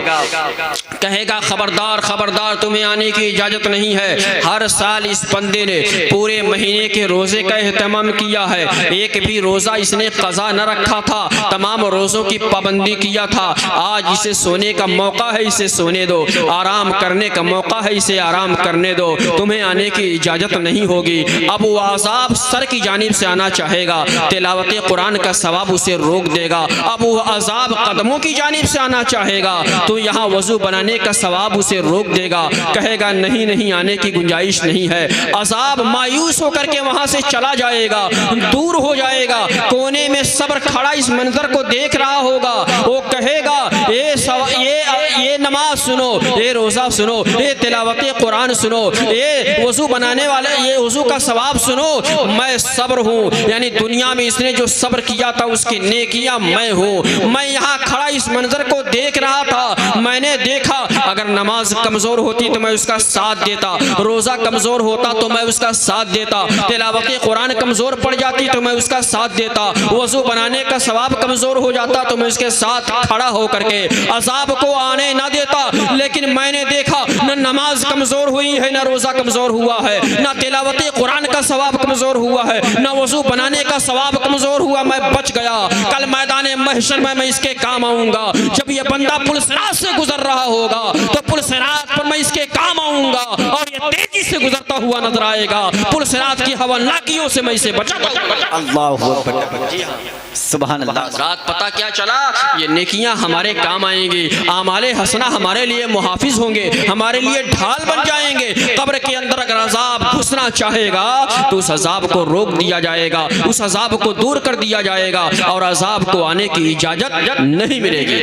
कहेगा खबरदार खबरदार तुम्हें आने की इजाज़त नहीं है। हर साल इस बंदे ने पूरे महीने के रोज़े का एहतमाम किया है, एक भी रोज़ा इसने क़ज़ा न रखा था, तमाम रोज़ों की पाबंदी किया था, आज इसे सोने का मौका है, इसे सोने दो, आराम करने का मौका है, इसे आराम करने दो, तुम्हें आने की इजाज़त नहीं होगी। अब वो अज़ाब सर की जानिब से आना चाहेगा, तिलावत कुरान का सवाब उसे रोक देगा। अब वो अज़ाब कदमों की जानिब से आना चाहेगा तो यहाँ वज़ू बनाने का सवाब उसे रोक देगा, कहेगा नहीं नहीं आने की गुंजाइश नहीं है। अज़ाब मायूस होकर के वहाँ से चला जाएगा, दूर हो जाएगा, कोने में सब्र खड़ा इस मंजर को देख रहा होगा, वो कहेगा ये नमाज सुनो, ये रोज़ा सुनो, ये तिलावत कुरान सुनो, ये वज़ू बनाने वाले ये वज़ू का सवाब सुनो, मैं सब्र हूँ। यानी दुनिया में इसने जो सब्र किया था उसकी नेकियां मैं हूँ। मैं यहाँ खड़ा इस मंजर को देख रहा था, मैंने देखा अगर नमाज कमज़ोर होती तो मैं उसका साथ देता, रोज़ा कमज़ोर होता तो मैं उसका साथ देता, तिलावत कुरान कमज़ोर पड़ जाती तो मैं उसका साथ देता, वज़ू बनाने का सवाब कमज़ोर हो जाता तो मैं उसके साथ खड़ा होकर के अज़ाब को आने ना देता। लेकिन मैंने देखा न नमाज कमज़ोर हुई है, न रोज़ा कमज़ोर हुआ है, न तिलावत कुरान का सवाब कमज़ोर हुआ है, न वज़ू बनाने का सवाब कमज़ोर हुआ, मैं बच गया। कल मैदान महशर में मैं इसके काम आऊँगा, जब ये बंदा पुल सिरात से गुजर रहा होगा तो पुल सिरात पर मैं इसके काम आऊँगा और ये तेजी से गुजरता हुआ नजर आएगा, पुल सिरात की हवालाकियों से मैं इसे बचाऊंगा। अल्लाहु अकबर, सुभान अल्लाह। रात पता क्या चला, ये नेकियां हमारे काम आएंगी, आमाले हसना हमारे लिए मुहाफिज होंगे, हमारे लिए ढाल बन जाएंगे। कब्र के अंदर अगर अजाब घुसना चाहेगा तो उस अजाब को रोक दिया जाएगा, उस अजाब को दूर कर दिया जाएगा और अजाब को आने की इजाजत नहीं मिलेगी।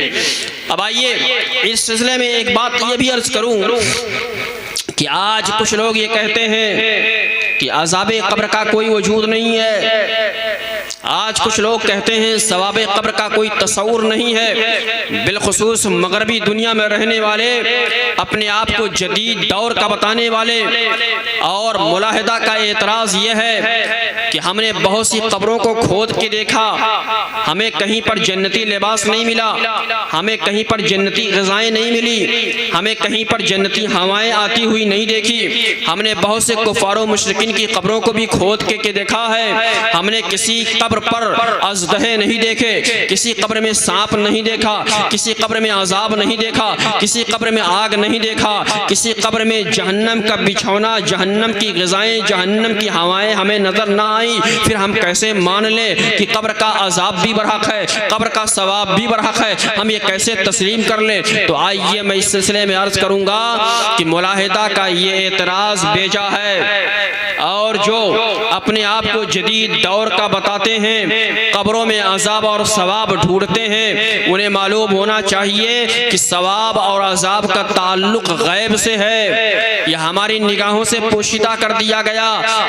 अब आइए इस सिलसिले में एक बात ये भी अर्ज करूं कि आज कुछ लोग ये कहते हैं कि अज़ाबे कब्र का कोई वजूद नहीं है, आज कुछ लोग कहते हैं सवाबे कब्र का कोई तस्वुर नहीं है। बिलखुसूस मगरबी दुनिया में रहने वाले, अपने आप को जदीद दौर का बताने वाले और मुलाहिदा का एतराज़ ये है कि हमने बहुत सी कब्रों को खोद के देखा, हमें कहीं पर जन्नती लिबास नहीं मिला, हमें कहीं पर जन्नती ग़िज़ाएं नहीं मिली, हमें कहीं पर जन्नती हवाएं आती हुई नहीं देखी। हमने बहुत से कुफ़ार व मुशरिकीन की कब्रों को भी खोद के देखा है, हमने किसी कब्र कब्र पर अजदहे नहीं देखे, किसी कब्र में सांप नहीं देखा, किसी कब्र में अजाब नहीं देखा, किसी कब्र में आग नहीं देखा, किसी कब्र में जहन्नम का बिछौना, जहन्नम की ग़िज़ाएं, जहन्नम की हवाएं हमें नजर ना आई, फिर हम कैसे मान लें कि कब्र का अजाब भी बरहक है, कब्र का सवाब भी बरहक है, हम ये कैसे तस्लीम कर लें? तो आइए मैं इस सिलसिले में अर्ज करूंगा कि मुलाहिदा का ये एतराज बेजा है, और जो अपने आप को जदीद दौर का बताते हैं, कब्रों में अजाब और सवाब ढूंढते हैं, उन्हें मालूम होना चाहिए कि सवाब और अजाब का ताल्लुक गैब से है। यह हमारी निगाहों से पोशीदा कर दिया गया,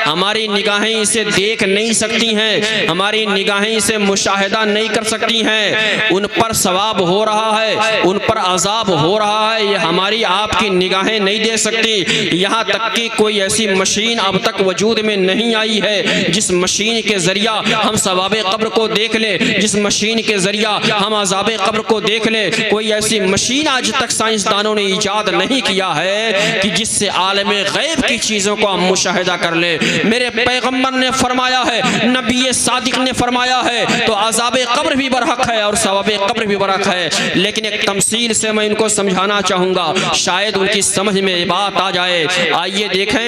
हमारी निगाहें इसे देख नहीं सकती हैं, हमारी निगाहें इसे मुशाहिदा नहीं कर सकती हैं। उन पर सवाब हो रहा है, उन पर अजाब हो रहा है, यह हमारी आपकी निगाहें नहीं दे सकती। यहाँ तक कि कोई ऐसी मशीन अब तक वजूद में नहीं आई है जिस मशीन के जरिया हम सवाबे कब्र को देख ले, जिस मशीन के जरिया हम अजाबे कब्र को देख ले। कोई ऐसी मशीन आज तक साइंसदानों ने इजाद नहीं किया है कि जिससे आलमे गैब की चीज़ों को हम मुशाहिदा कर ले। मेरे पैगम्बर ने फरमाया है, नबी सादिक ने फरमाया है, तो अजाबे कब्र भी बरहक है और सवाबे कब्र भी बरहक है। लेकिन एक तमसील से मैं इनको समझाना चाहूँगा, शायद उनकी समझ में बात आ जाए। आइए देखें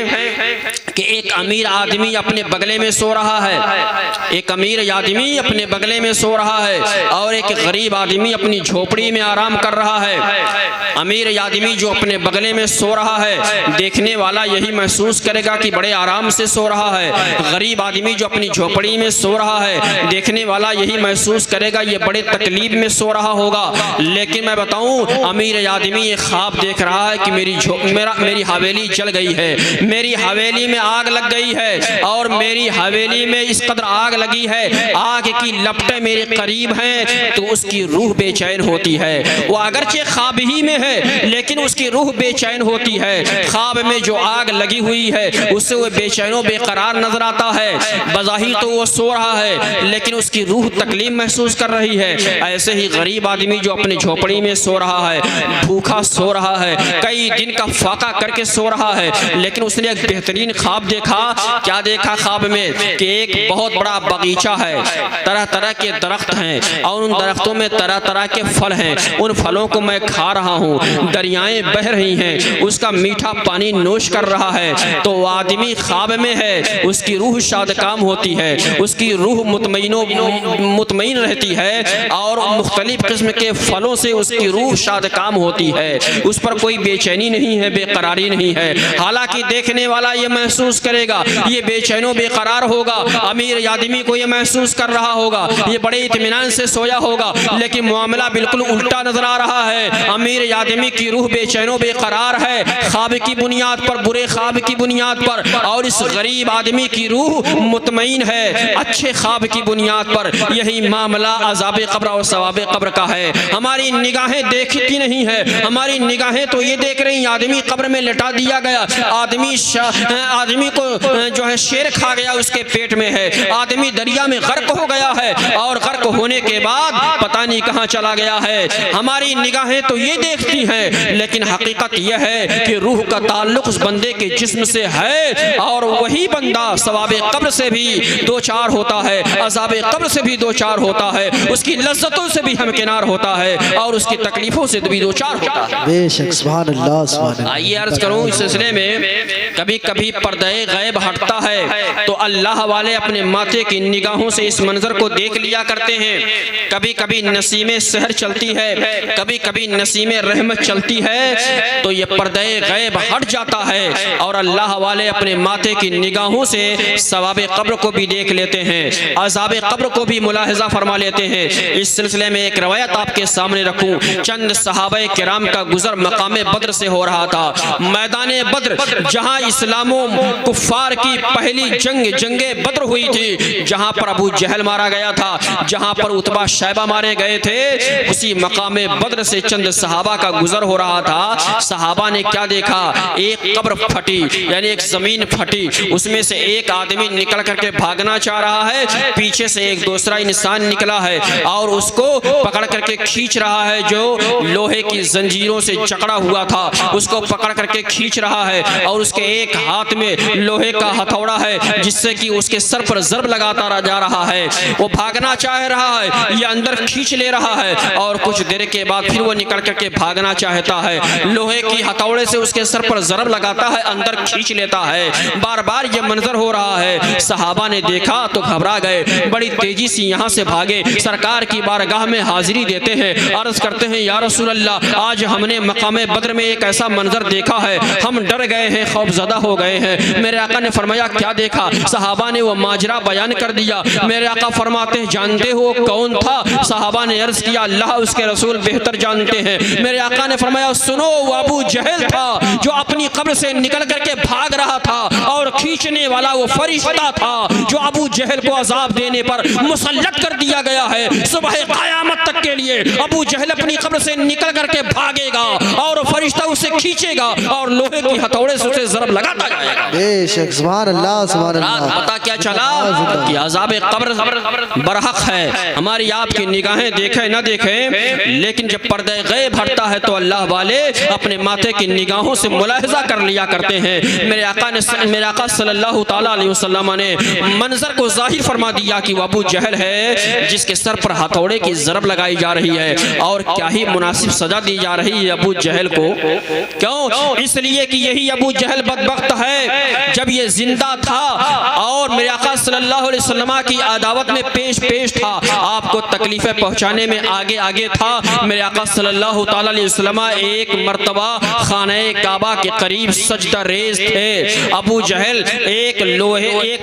कि एक अमीर आदमी अपने बगले में सो रहा है, एक अमीर आदमी अपने बगले में सो रहा है और एक गरीब आदमी अपनी झोपड़ी में आराम कर रहा है। अमीर आदमी जो अपने बगले में सो रहा है, देखने वाला यही महसूस करेगा कि बड़े आराम से सो रहा है। गरीब आदमी जो अपनी झोपड़ी में सो रहा है, देखने वाला यही महसूस करेगा ये बड़े तकलीफ में सो रहा होगा। लेकिन मैं बताऊं, अमीर आदमी ये ख्वाब देख रहा है कि मेरी हवेली जल गई है, मेरी हवेली में आग लग गई है और मेरी हवेली में इस कदर आग लगी है, आग की लपटें मेरे करीब हैं, तो उसकी रूह बेचैन होती है। वो अगरचे ख्वाब ही में है लेकिन उसकी रूह बेचैन होती है। ख्वाब में जो आग लगी हुई है उससे वो बेचैनो बेकरार नजर आता है। बज़ाहिर तो वो सो रहा है लेकिन उसकी रूह तकलीफ महसूस कर रही है। ऐसे ही गरीब आदमी जो अपनी झोपड़ी में सो रहा है, भूखा सो रहा है, कई दिन का फाका करके सो रहा है, लेकिन उसने एक बेहतरीन ख्वाब देखा। क्या देखा ख्वाब में? कि एक बहुत बड़ा बगीचा है, तरह तरह के दरख्त हैं और उन दरख्तों में तरह तरह के फल हैं, उन फलों को मैं खा रहा हूँ, दरियाएं बह रही हैं, उसका मीठा पानी नोश कर रहा है। तो वो आदमी ख्वाब में है, उसकी रूह शादकाम होती है, उसकी रूह मुतमईन रहती है और मुख्तलिफ किस्म के फलों से उसकी रूह शादकाम होती है, उस पर कोई बेचैनी नहीं है, बेकरारी नहीं है। हालांकि देखने वाला ये महसूस करेगा ये बेचैनो बेकरार होगा, अमीर आदमी को ये महसूस कर रहा होगा ये बड़े इत्मीनान से सोया होगा, लेकिन मामला बिल्कुल उल्टा नजर आ रहा है। अमीर आदमी की रूह बेचैनो बेकरार है ख्वाब की बुनियाद पर, बुरे ख्वाब की बुनियाद पर, और इस गरीब आदमी की रूह मुतमईन है अच्छे ख्वाब की बुनियाद पर। यही मामला अज़ाबे कब्र और सवाबे कब्र का है। हमारी निगाहें देखती नहीं है, हमारी निगाहें तो ये देख रही आदमी कब्र में लिटा दिया गया, आदमी को जो है शेर खा गया उसके पेट में है, आदमी दरिया में गर्क हो गया है और गर्क होने के बाद पता नहीं कहां चला गया है। हमारी निगाहें तो ये देखती हैं लेकिन हकीकत यह है कि रूह का ताल्लुक उस बंदे के जिस्म से है और वही बंदा सवाबे कब्र से भी दो चार होता है, अज़ाबे कब्र से भी दो चार होता है, उसकी लज्जतों से भी हमकिनार होता है और उसकी तकलीफों से भी दो चार होता है। बेशक सुभान अल्लाह सुभान अल्लाह। आइए अर्ज करूं इस सिलसिले में, कभी कभी पर्दे गैब हटता है तो अल्लाह वाले अपने माथे की निगाहों से इस मंजर को देख लिया करते हैं। कभी कभी नसीमे सहर चलती है, कभी कभी नसीमे रहमत चलती है, तो ये पर्दे गैब हट जाता है और अल्लाह वाले अपने माथे की निगाहों से सवाबे कब्र को भी देख लेते हैं, अज़ाबे कब्र को भी मुलाहिजा फरमा लेते हैं। इस सिलसिले में एक रवायत आपके सामने रखूं। चंद सहाबा किराम का गुजर मकामे बद्र से हो रहा था। मैदाने बद्र जहां इस्लामो कुफ्फार की पहली जंगे बद्र हुई थी, जहां पर अबू जहल मारा गया था, जहां पर उतबा शैबा मारे गए थे, उसी मकामे बद्र से चंद सहाबा का गुजर हो रहा था। सहाबा ने क्या देखा? एक कब्र फटी, यानी एक जमीन फटी, उसमें से एक आदमी निकल करके भागना चाह रहा है, पीछे से एक दूसरा इंसान निकला है और उसको पकड़ करके खींच रहा है, जो लोहे की जंजीरों से जकड़ा हुआ था उसको पकड़ करके खींच रहा है और उसके एक हाथ में लोहे का हथौड़ा है जिससे कि उसके सर पर ज़र्ब लगाता जा रहा है। वो भागना चाह रहा है, ये अंदर खींच ले रहा है और कुछ देर के बाद फिर वो निकल करके भागना चाहता है। लोहे की हथौड़े से उसके सर पर ज़र्ब लगाता है, अंदर खींच लेता है। बार बार ये मंजर हो रहा है। सहाबा ने देखा तो घबरा गए, बड़ी तेजी से यहाँ से भागे, सरकार की बारगाह में हाजिरी देते हैं, अर्ज करते हैं या रसूल अल्लाह, आज हमने मकामे बद्र में एक ऐसा मंजर देखा है, हम डर गए हैं, खौफजदा हो गए हैं। मेरे आका ने फरमाया क्या देखा? सहाबा ने वो माजरा बयान कर दिया। मेरे आका फरमाते हैं जानते हो कौन था? सहाबा ने अर्ज किया अल्लाह उसके रसूल बेहतर जानते हैं। मेरे आका ने फरमाया सुनो, वो अबू जहल था जो अपनी कब्र से निकल करके भाग रहा था और खींचने वाला वो फरिश्ता था जो अबू जहल को अजाब देने पर मुसल्लत कर दिया गया है। सुबह क़यामत तक के लिए अबू जहल अपनी कब्र से निकल करके भागेगा और फरिश्ता उसे खींचेगा और लोहे की हथौड़े से उसे ज़र्ब लगाता जाएगा। बेशक सुभान अल्लाह सुभान अल्लाह। पता क्या चला कि अज़ाब कब्र बरहक है। हमारी आपकी निगाहें देखें न देखें, लेकिन जब पर्दे गैब हटता है तो अल्लाह वाले अपने माथे की निगाहों से मुलाहिजा कर लिया करते हैं। मेरे आका सल्लल्लाहु ताला अलैहि वसल्लम ने मंजर को जाहिर फरमा दिया कि वो अबू जहल है जिसके सर पर हथौड़े की ज़रब लगाई जा रही है। और क्या ही मुनासिब सजा दी जा रही है अबू जहल को। क्यों? इसलिए कि यही अबू जहल बदबख्त है जब ये जिंदा था और मेरे आका सल्लल्लाहु अलैहि वसल्लम की अदावत में पेश था, आपको तकलीफें पहुंचाने में आगे था। मेरे आका सल्लल्लाहु ताला अलैहि वसल्लम एक मर्तबा खाने काबा के करीब सजदा रेज थे। अबू जहल एक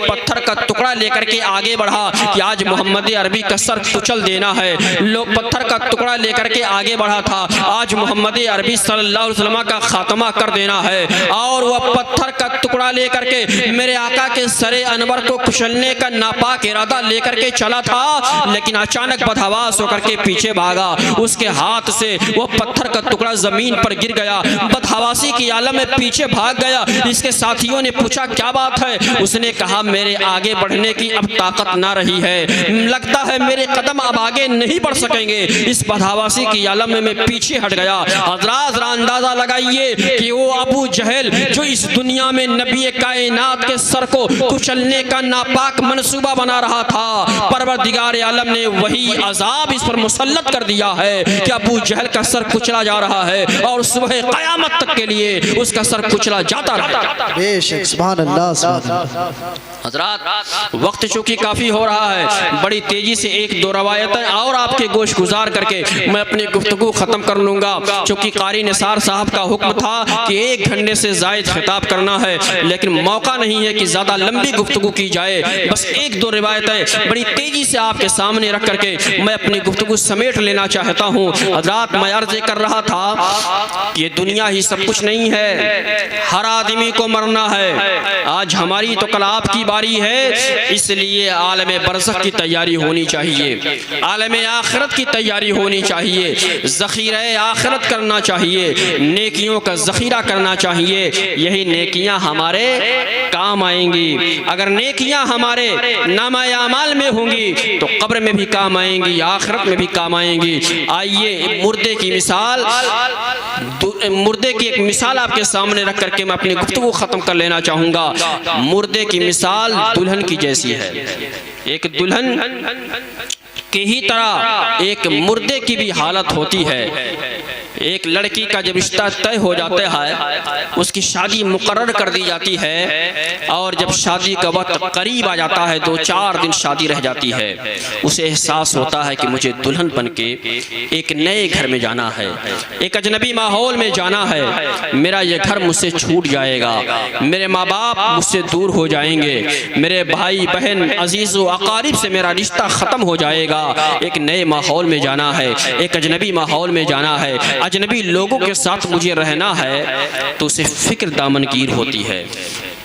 पत्थर का टुकड़ा लेकर के आगे बढ़ा कि आज मोहम्मद अरबी का सर कुचल देना है। पत्थर का टुकड़ा लेकर के आगे बढ़ा था, आज मोहम्मद अरबी सल्लल्लाहु अलैहि वसल्लम का खात्मा कर देना है। और वह पत्थर का टुकड़ा लेकर के मेरे आका के सरे अनवर को कुचलने का नापाक इरादा लेकर के चला था, लेकिन अचानक बदहवास होकर के पीछे भागा। उसके हाथ से वो पत्थर का टुकड़ा जमीन पर गिर गया, बदहवासी की आलम में पीछे भाग गया। इसके साथियों ने पूछा क्या बात है? उसने कहा मेरे आगे बढ़ने की अब ताकत ना रही है, लगता है मेरे कदम अब आगे नहीं बढ़ सकेंगे। इस बदहवासी की आलम में मैं पीछे हट गया। हज़रात ज़रा अंदाजा लगाइए कि वो अबू जहल जो इस दुनिया में नबी कायनात के सर को कुचलने का नापाक मंसूबा बना रहा था, परवरदिगार आलम ने वही अजाब इस पर मुसल्लत कर दिया है कि अबू जहल का सर कुचला जा रहा है और सुबह क़यामत तक के लिए उसका सर कुचला जाता रहा। बेशक सुभान अल्लाह सुभान अल्लाह। हज़रात वक्त चूँकि काफ़ी हो रहा है, बड़ी तेज़ी से एक दो रवायतें और आपके गोश गुजार करके मैं अपनी गुफ्तगू ख़त्म कर लूँगा। चूँकि कारी निसार साहब का हुक्म था कि 1 घंटे से ज़ायद खिताब करना है, लेकिन मौका नहीं है कि ज़्यादा लंबी गुफ्तगू की जाए। बस 1-2 रिवायतें बड़ी तेज़ी से आपके सामने रख करके मैं अपनी गुफ्तगू समेट लेना चाहता हूँ। हज़रात मैं अर्ज़ कर रहा था ये दुनिया ही सब कुछ नहीं है, हर आदमी को मरना है। आज हमारी तो कल आपकी बारी है, इसलिए आलम बरज़ख की तैयारी होनी चाहिए, आलम आखिरत की तैयारी होनी चाहिए, ज़ख़ीरा आखिरत करना चाहिए, नेकियों का ज़ख़ीरा करना चाहिए। यही नेकियां हमारे काम आएंगी। अगर नेकियां हमारे नामा अमाल में होंगी तो कब्र में भी काम आएंगी, आखिरत में भी काम आएंगी। आइए मुर्दे की एक मिसाल आपके सामने रख करके मैं अपनी गुफ्तगू ख़त्म कर लेना चाहूँगा। मुर्दे की मिसाल दुल्हन की जैसी है। एक दुल्हन की ही तरह एक मुर्दे की भी हालत होती है। एक लड़की का जब रिश्ता तय हो जाता है, उसकी शादी मुकर्रर कर दी जाती है और जब शादी का वक्त करीब आ जाता है, 2-4 दिन शादी रह जाती है, उसे एहसास होता है कि मुझे दुल्हन बन के एक नए घर में जाना है, एक अजनबी माहौल में जाना है। मेरा ये घर मुझसे छूट जाएगा, मेरे माँ बाप मुझसे दूर हो जाएंगे, मेरे भाई बहन अजीज़ व अकारिब से मेरा रिश्ता ख़त्म हो जाएगा। एक नए माहौल में जाना है, एक अजनबी माहौल में जाना है, अजनबी लोगों के साथ मुझे रहना है, तो उसे फिक्र दामनगीर होती है,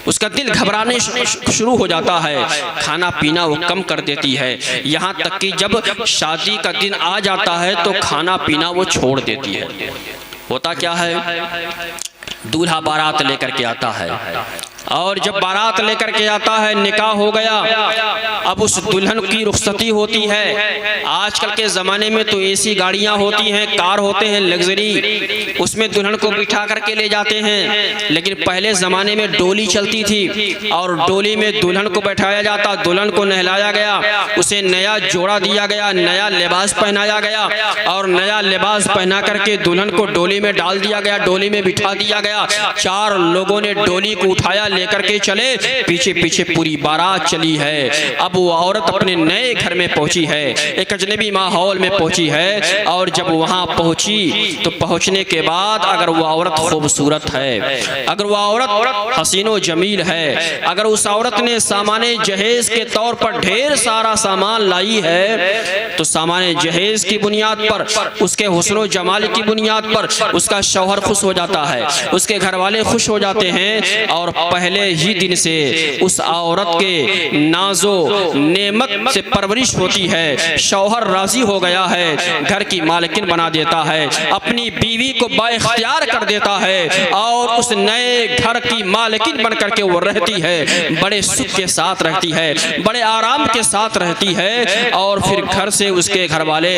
उसका दिल घबराने शुरू हो जाता है, खाना पीना वो कम कर देती है, यहाँ तक कि जब शादी का दिन आ जाता है तो खाना पीना वो छोड़ देती है। होता क्या है, दूल्हा बारात लेकर के आता है, और जब बारात लेकर के आता है, निकाह हो गया, अब उस दुल्हन की रुखसती होती है। आजकल के ज़माने में तो ऐसी गाड़ियां होती हैं, कार होते हैं लग्जरी, उसमें दुल्हन को बिठा करके ले जाते हैं। लेकिन पहले ज़माने में डोली चलती थी और डोली में दुल्हन को बैठाया जाता, दुल्हन को नहलाया गया, उसे नया जोड़ा दिया गया, नया लिबास पहनाया गया और नया लिबास पहना करके दुल्हन को डोली में डाल दिया गया, डोली में बिठा दिया गया। 4 लोगों ने डोली को उठाया, लेकर के चले, पीछे पीछे पूरी बारात चली है। अब वो औरत अपने नए घर में पहुंची है, एक अजनबी माहौल में पहुंची है। और जब वहां पहुंची तो पहुंचने के बाद अगर वो औरत खूबसूरत है, अगर वो औरत हसीनो जमील है, अगर उस औरत ने सामाने जहेज के तौर पर ढेर सारा सामान लाई है, तो सामाने जहेज की बुनियाद पर, उसके हुस्नो जमाल की बुनियाद पर उसका शौहर खुश हो जाता है, उसके घर वाले खुश हो जाते हैं। और पहले ही दिन से उस औरत के नाजो नेमत से परवरिश होती है, शौहर राजी हो गया है, घर की मालकिन बना देता है, अपनी बीवी को बाइख्तियार कर देता है और उस नए घर की मालकिन बन करके वो रहती है, बड़े सुख के साथ रहती है, बड़े आराम के साथ रहती है। और फिर घर से उसके घर वाले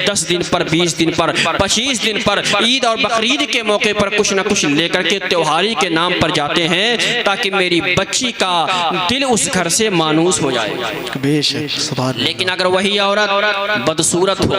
10 दिन पर, 20 दिन पर, 25 दिन पर, ईद और बकरीद के मौके पर कुछ न कुछ लेकर के त्योहारी के नाम पर जाते हैं, ताकि मेरी बच्ची का दिल उस घर से मानूस हो जाए। बेशक, सुभान। लेकिन अगर वही औरत बदसूरत हो,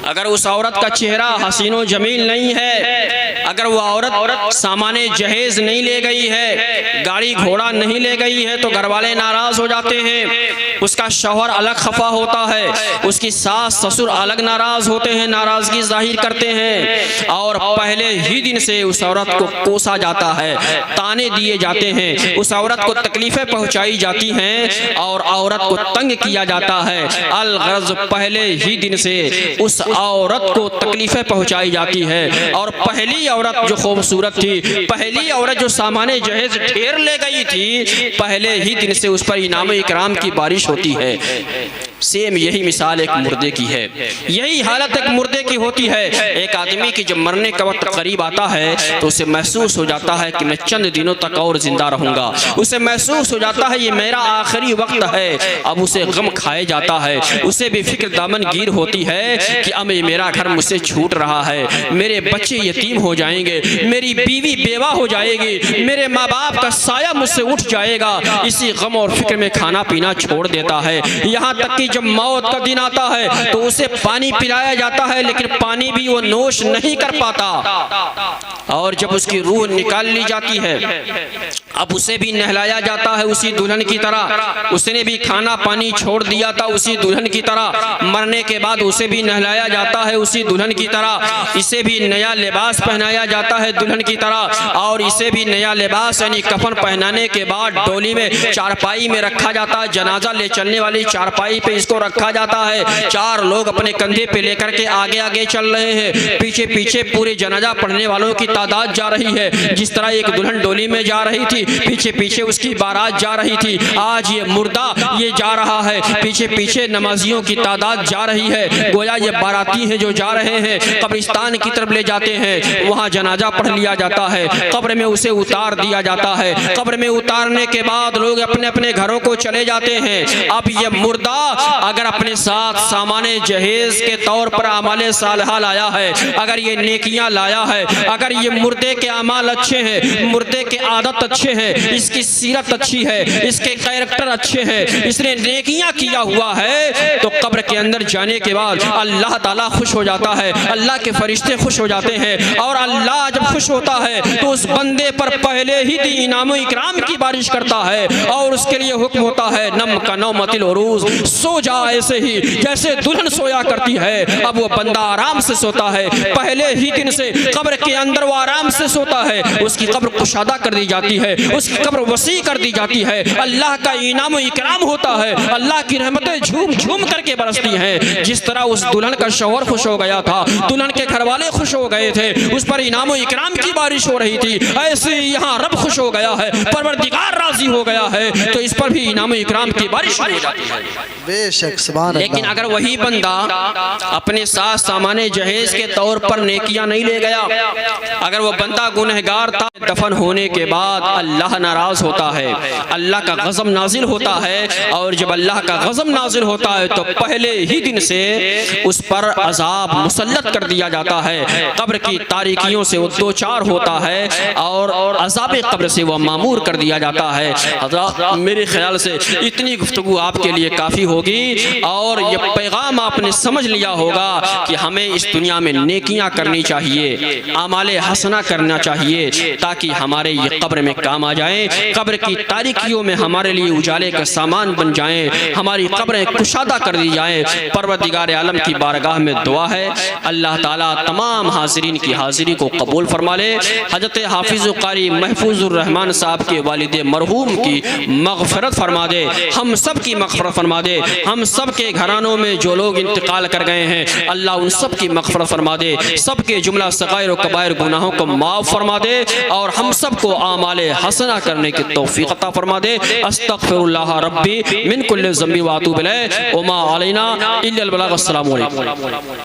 अगर उस औरत का चेहरा हसीनो जमील नहीं है, अगर वो औरत सामाने जहेज नहीं ले गई है, गाड़ी घोड़ा नहीं ले गई है, तो घर वाले नाराज हो जाते हैं, उसका शौहर अलग खफा होता है, उसकी सास ससुर अलग नाराज होते हैं, नाराजगी जाहिर करते हैं। और पहले ही दिन से उस औरत को कोसा जाता है, ताने दिए जाते हैं, उस औरत को तकलीफें पहुंचाई जाती हैं और औरत को तंग किया जाता है। अलगर्ज पहले ही दिन से उस औरत को तकलीफें पहुंचाई जाती है। और पहली औरत जो खूबसूरत थी, पहली औरत जो सामाने जहेज ढेर ले गई थी, पहले ही दिन से उस पर इनाम इकराम की बारिश होती है। सेम यही मिसाल एक मुर्दे की है, यही हालत एक मुर्दे की होती है। एक आदमी की जब मरने का वक्त करीब आता है तो उसे महसूस हो जाता है कि मैं चंद दिनों तक और जिंदा रहूंगा, उसे महसूस हो जाता है ये मेरा आखिरी वक्त है। अब उसे गम खाए जाता है, उसे भी फिक्र दामनगीर होती है कि अब मेरा घर मुझसे छूट रहा है, मेरे बच्चे यतीम हो जाएंगे, मेरी बीवी बेवा हो जाएगी, मेरे माँ बाप का साया मुझसे उठ जाएगा। इसी गम और फिक्र में खाना पीना छोड़ देता है। यहाँ तक कि जब मौत का दिन आता है तो उसे पानी पिलाया जाता है, लेकिन पानी भी वो नोश नहीं कर पाता। और जब उसकी रूह निकाल ली जाती है, अब उसे भी नहलाया जाता है उसी दुल्हन की तरह, उसने भी खाना पानी छोड़ दिया था उसी दुल्हन की तरह, मरने के बाद उसे भी नहलाया जाता है उसी दुल्हन की तरह, इसे भी नया लिबास पहनाया जाता है दुल्हन की तरह। और इसे भी नया लिबास यानी कफन पहनाने के बाद डोली में, चारपाई में रखा जाता है, जनाजा ले चलने वाली चारपाई पे इसको रखा जाता है। 4 लोग अपने कंधे पे लेकर के आगे आगे चल रहे हैं, पीछे पीछे पूरे जनाजा पढ़ने वालों की तादाद जा रही है। जिस तरह एक दुल्हन डोली में जा रही थी, पीछे पीछे उसकी बारात जा रही थी, आज ये मुर्दा ये जा रहा है, पीछे पीछे नमाजियों की तादाद जा रही है। गोया ये बाराती हैं जो जा रहे हैं, कब्रिस्तान की तरफ ले जाते हैं, वहाँ जनाजा पढ़ लिया जाता है, कब्र में उसे उतार दिया जाता है। कब्र में उतारने के बाद लोग अपने अपने घरों को चले जाते हैं। अब ये मुर्दा अगर अपने साथ सामाने जहेज के तौर पर अमाले सालहा लाया है, अगर ये नेकियां लाया है, अगर ये मुर्दे के अमाल अच्छे हैं, मुर्दे के आदत अच्छे हैं, इसकी सीरत अच्छी है, इसके कैरेक्टर अच्छे हैं, इसने नेकियां किया हुआ है, तो कब्र के अंदर जाने के बाद अल्लाह ताला खुश हो जाता है, अल्लाह के फरिश्ते खुश हो जाते हैं। और अल्लाह जब खुश होता है तो उस बंदे पर पहले ही दिन इनाम इकराम की बारिश करता है और उसके लिए हुक्म होता है नम का नौमतिल उरूज, सो जा ऐसे ही जैसे दुल्हन सोया करती है। अब वो बंदा आराम से सोता है, पहले ही दिन से कब्र के अंदर वो आराम से सोता है, उसकी कब्र कुशादा कर दी जाती है, उसकी कब्र वसी कर दी जाती है, अल्लाह का इनाम इकराम होता है, अल्लाह की रहमतें झूम झूम करके बरसती हैं। जिस तरह उस दुल्हन का शौहर खुश हो गया था, दुल्हन के घर वाले खुश हो गए थे, उस पर इनाम इकराम की बारिश हो रही थी, ऐसे यहाँ रब खुश हो गया है, परवरदिगार राजी हो गया है, तो इस पर भी इनाम इकराम की बारिश हो जाती है। बेशक, सुभान अल्लाह। लेकिन अगर वही बंदा अपने साथ सामाने जहेज के तौर पर नेकियां नहीं ले गया, अगर वो बंदा गुनहगार था, दफन होने के बाद अल्लाह नाराज होता है, अल्लाह का गज़ब नाजिल होता है। और जब अल्लाह का गज़ब नाजिल होता है तो पहले ही दिन से उस पर अजाब मुसल्लत कर दिया जाता है, कब्र की तारीकियों से वो दो चार होता है और अजाब कब्र से वह मामूर कर दिया जाता है। हज़रात, मेरे ख्याल से इतनी गुफ्तगू आपके लिए काफ़ी होगी और ये पैगाम आपने समझ लिया होगा कि हमें इस दुनिया में नेकियां करनी चाहिए, आमाले हसना करना चाहिए, ताकि हमारे ये कब्र में काम आ जाए, कब्र की तारीकियों में हमारे लिए उजाले का सामान बन जाएं, हमारी कब्रें कुशादा कर दी जाएं। परवरदिगार आलम की बारगाह में दुआ है अल्लाह ताला तमाम हाजिरीन की हाजिरी को कबूल फरमा ले। हजरत हाफिज़ कारी महफूजुर रहमान साहब के वालिद मरहूम की मग़फ़िरत फरमा दे, हम सब की मग़फ़िरत फरमा दे। हम सब के घरानों में जो लोग इंतकाल कर गए हैं अल्लाह उन सब की मग़फ़िरत फरमा दे, सब के जुमला सग़ाइर और कबाइर गुनाहों को माफ़ फरमा दे और हम सब को आमाले हसना करने की तौफ़ीक़ अता फरमा दे। अस्तग़फ़िरुल्लाह रब्बी मिन कुल्लि ज़ंबि व अतूबु इलैह व मा अलैना इल्लल बलाग। अस्सलामु अलैकुम।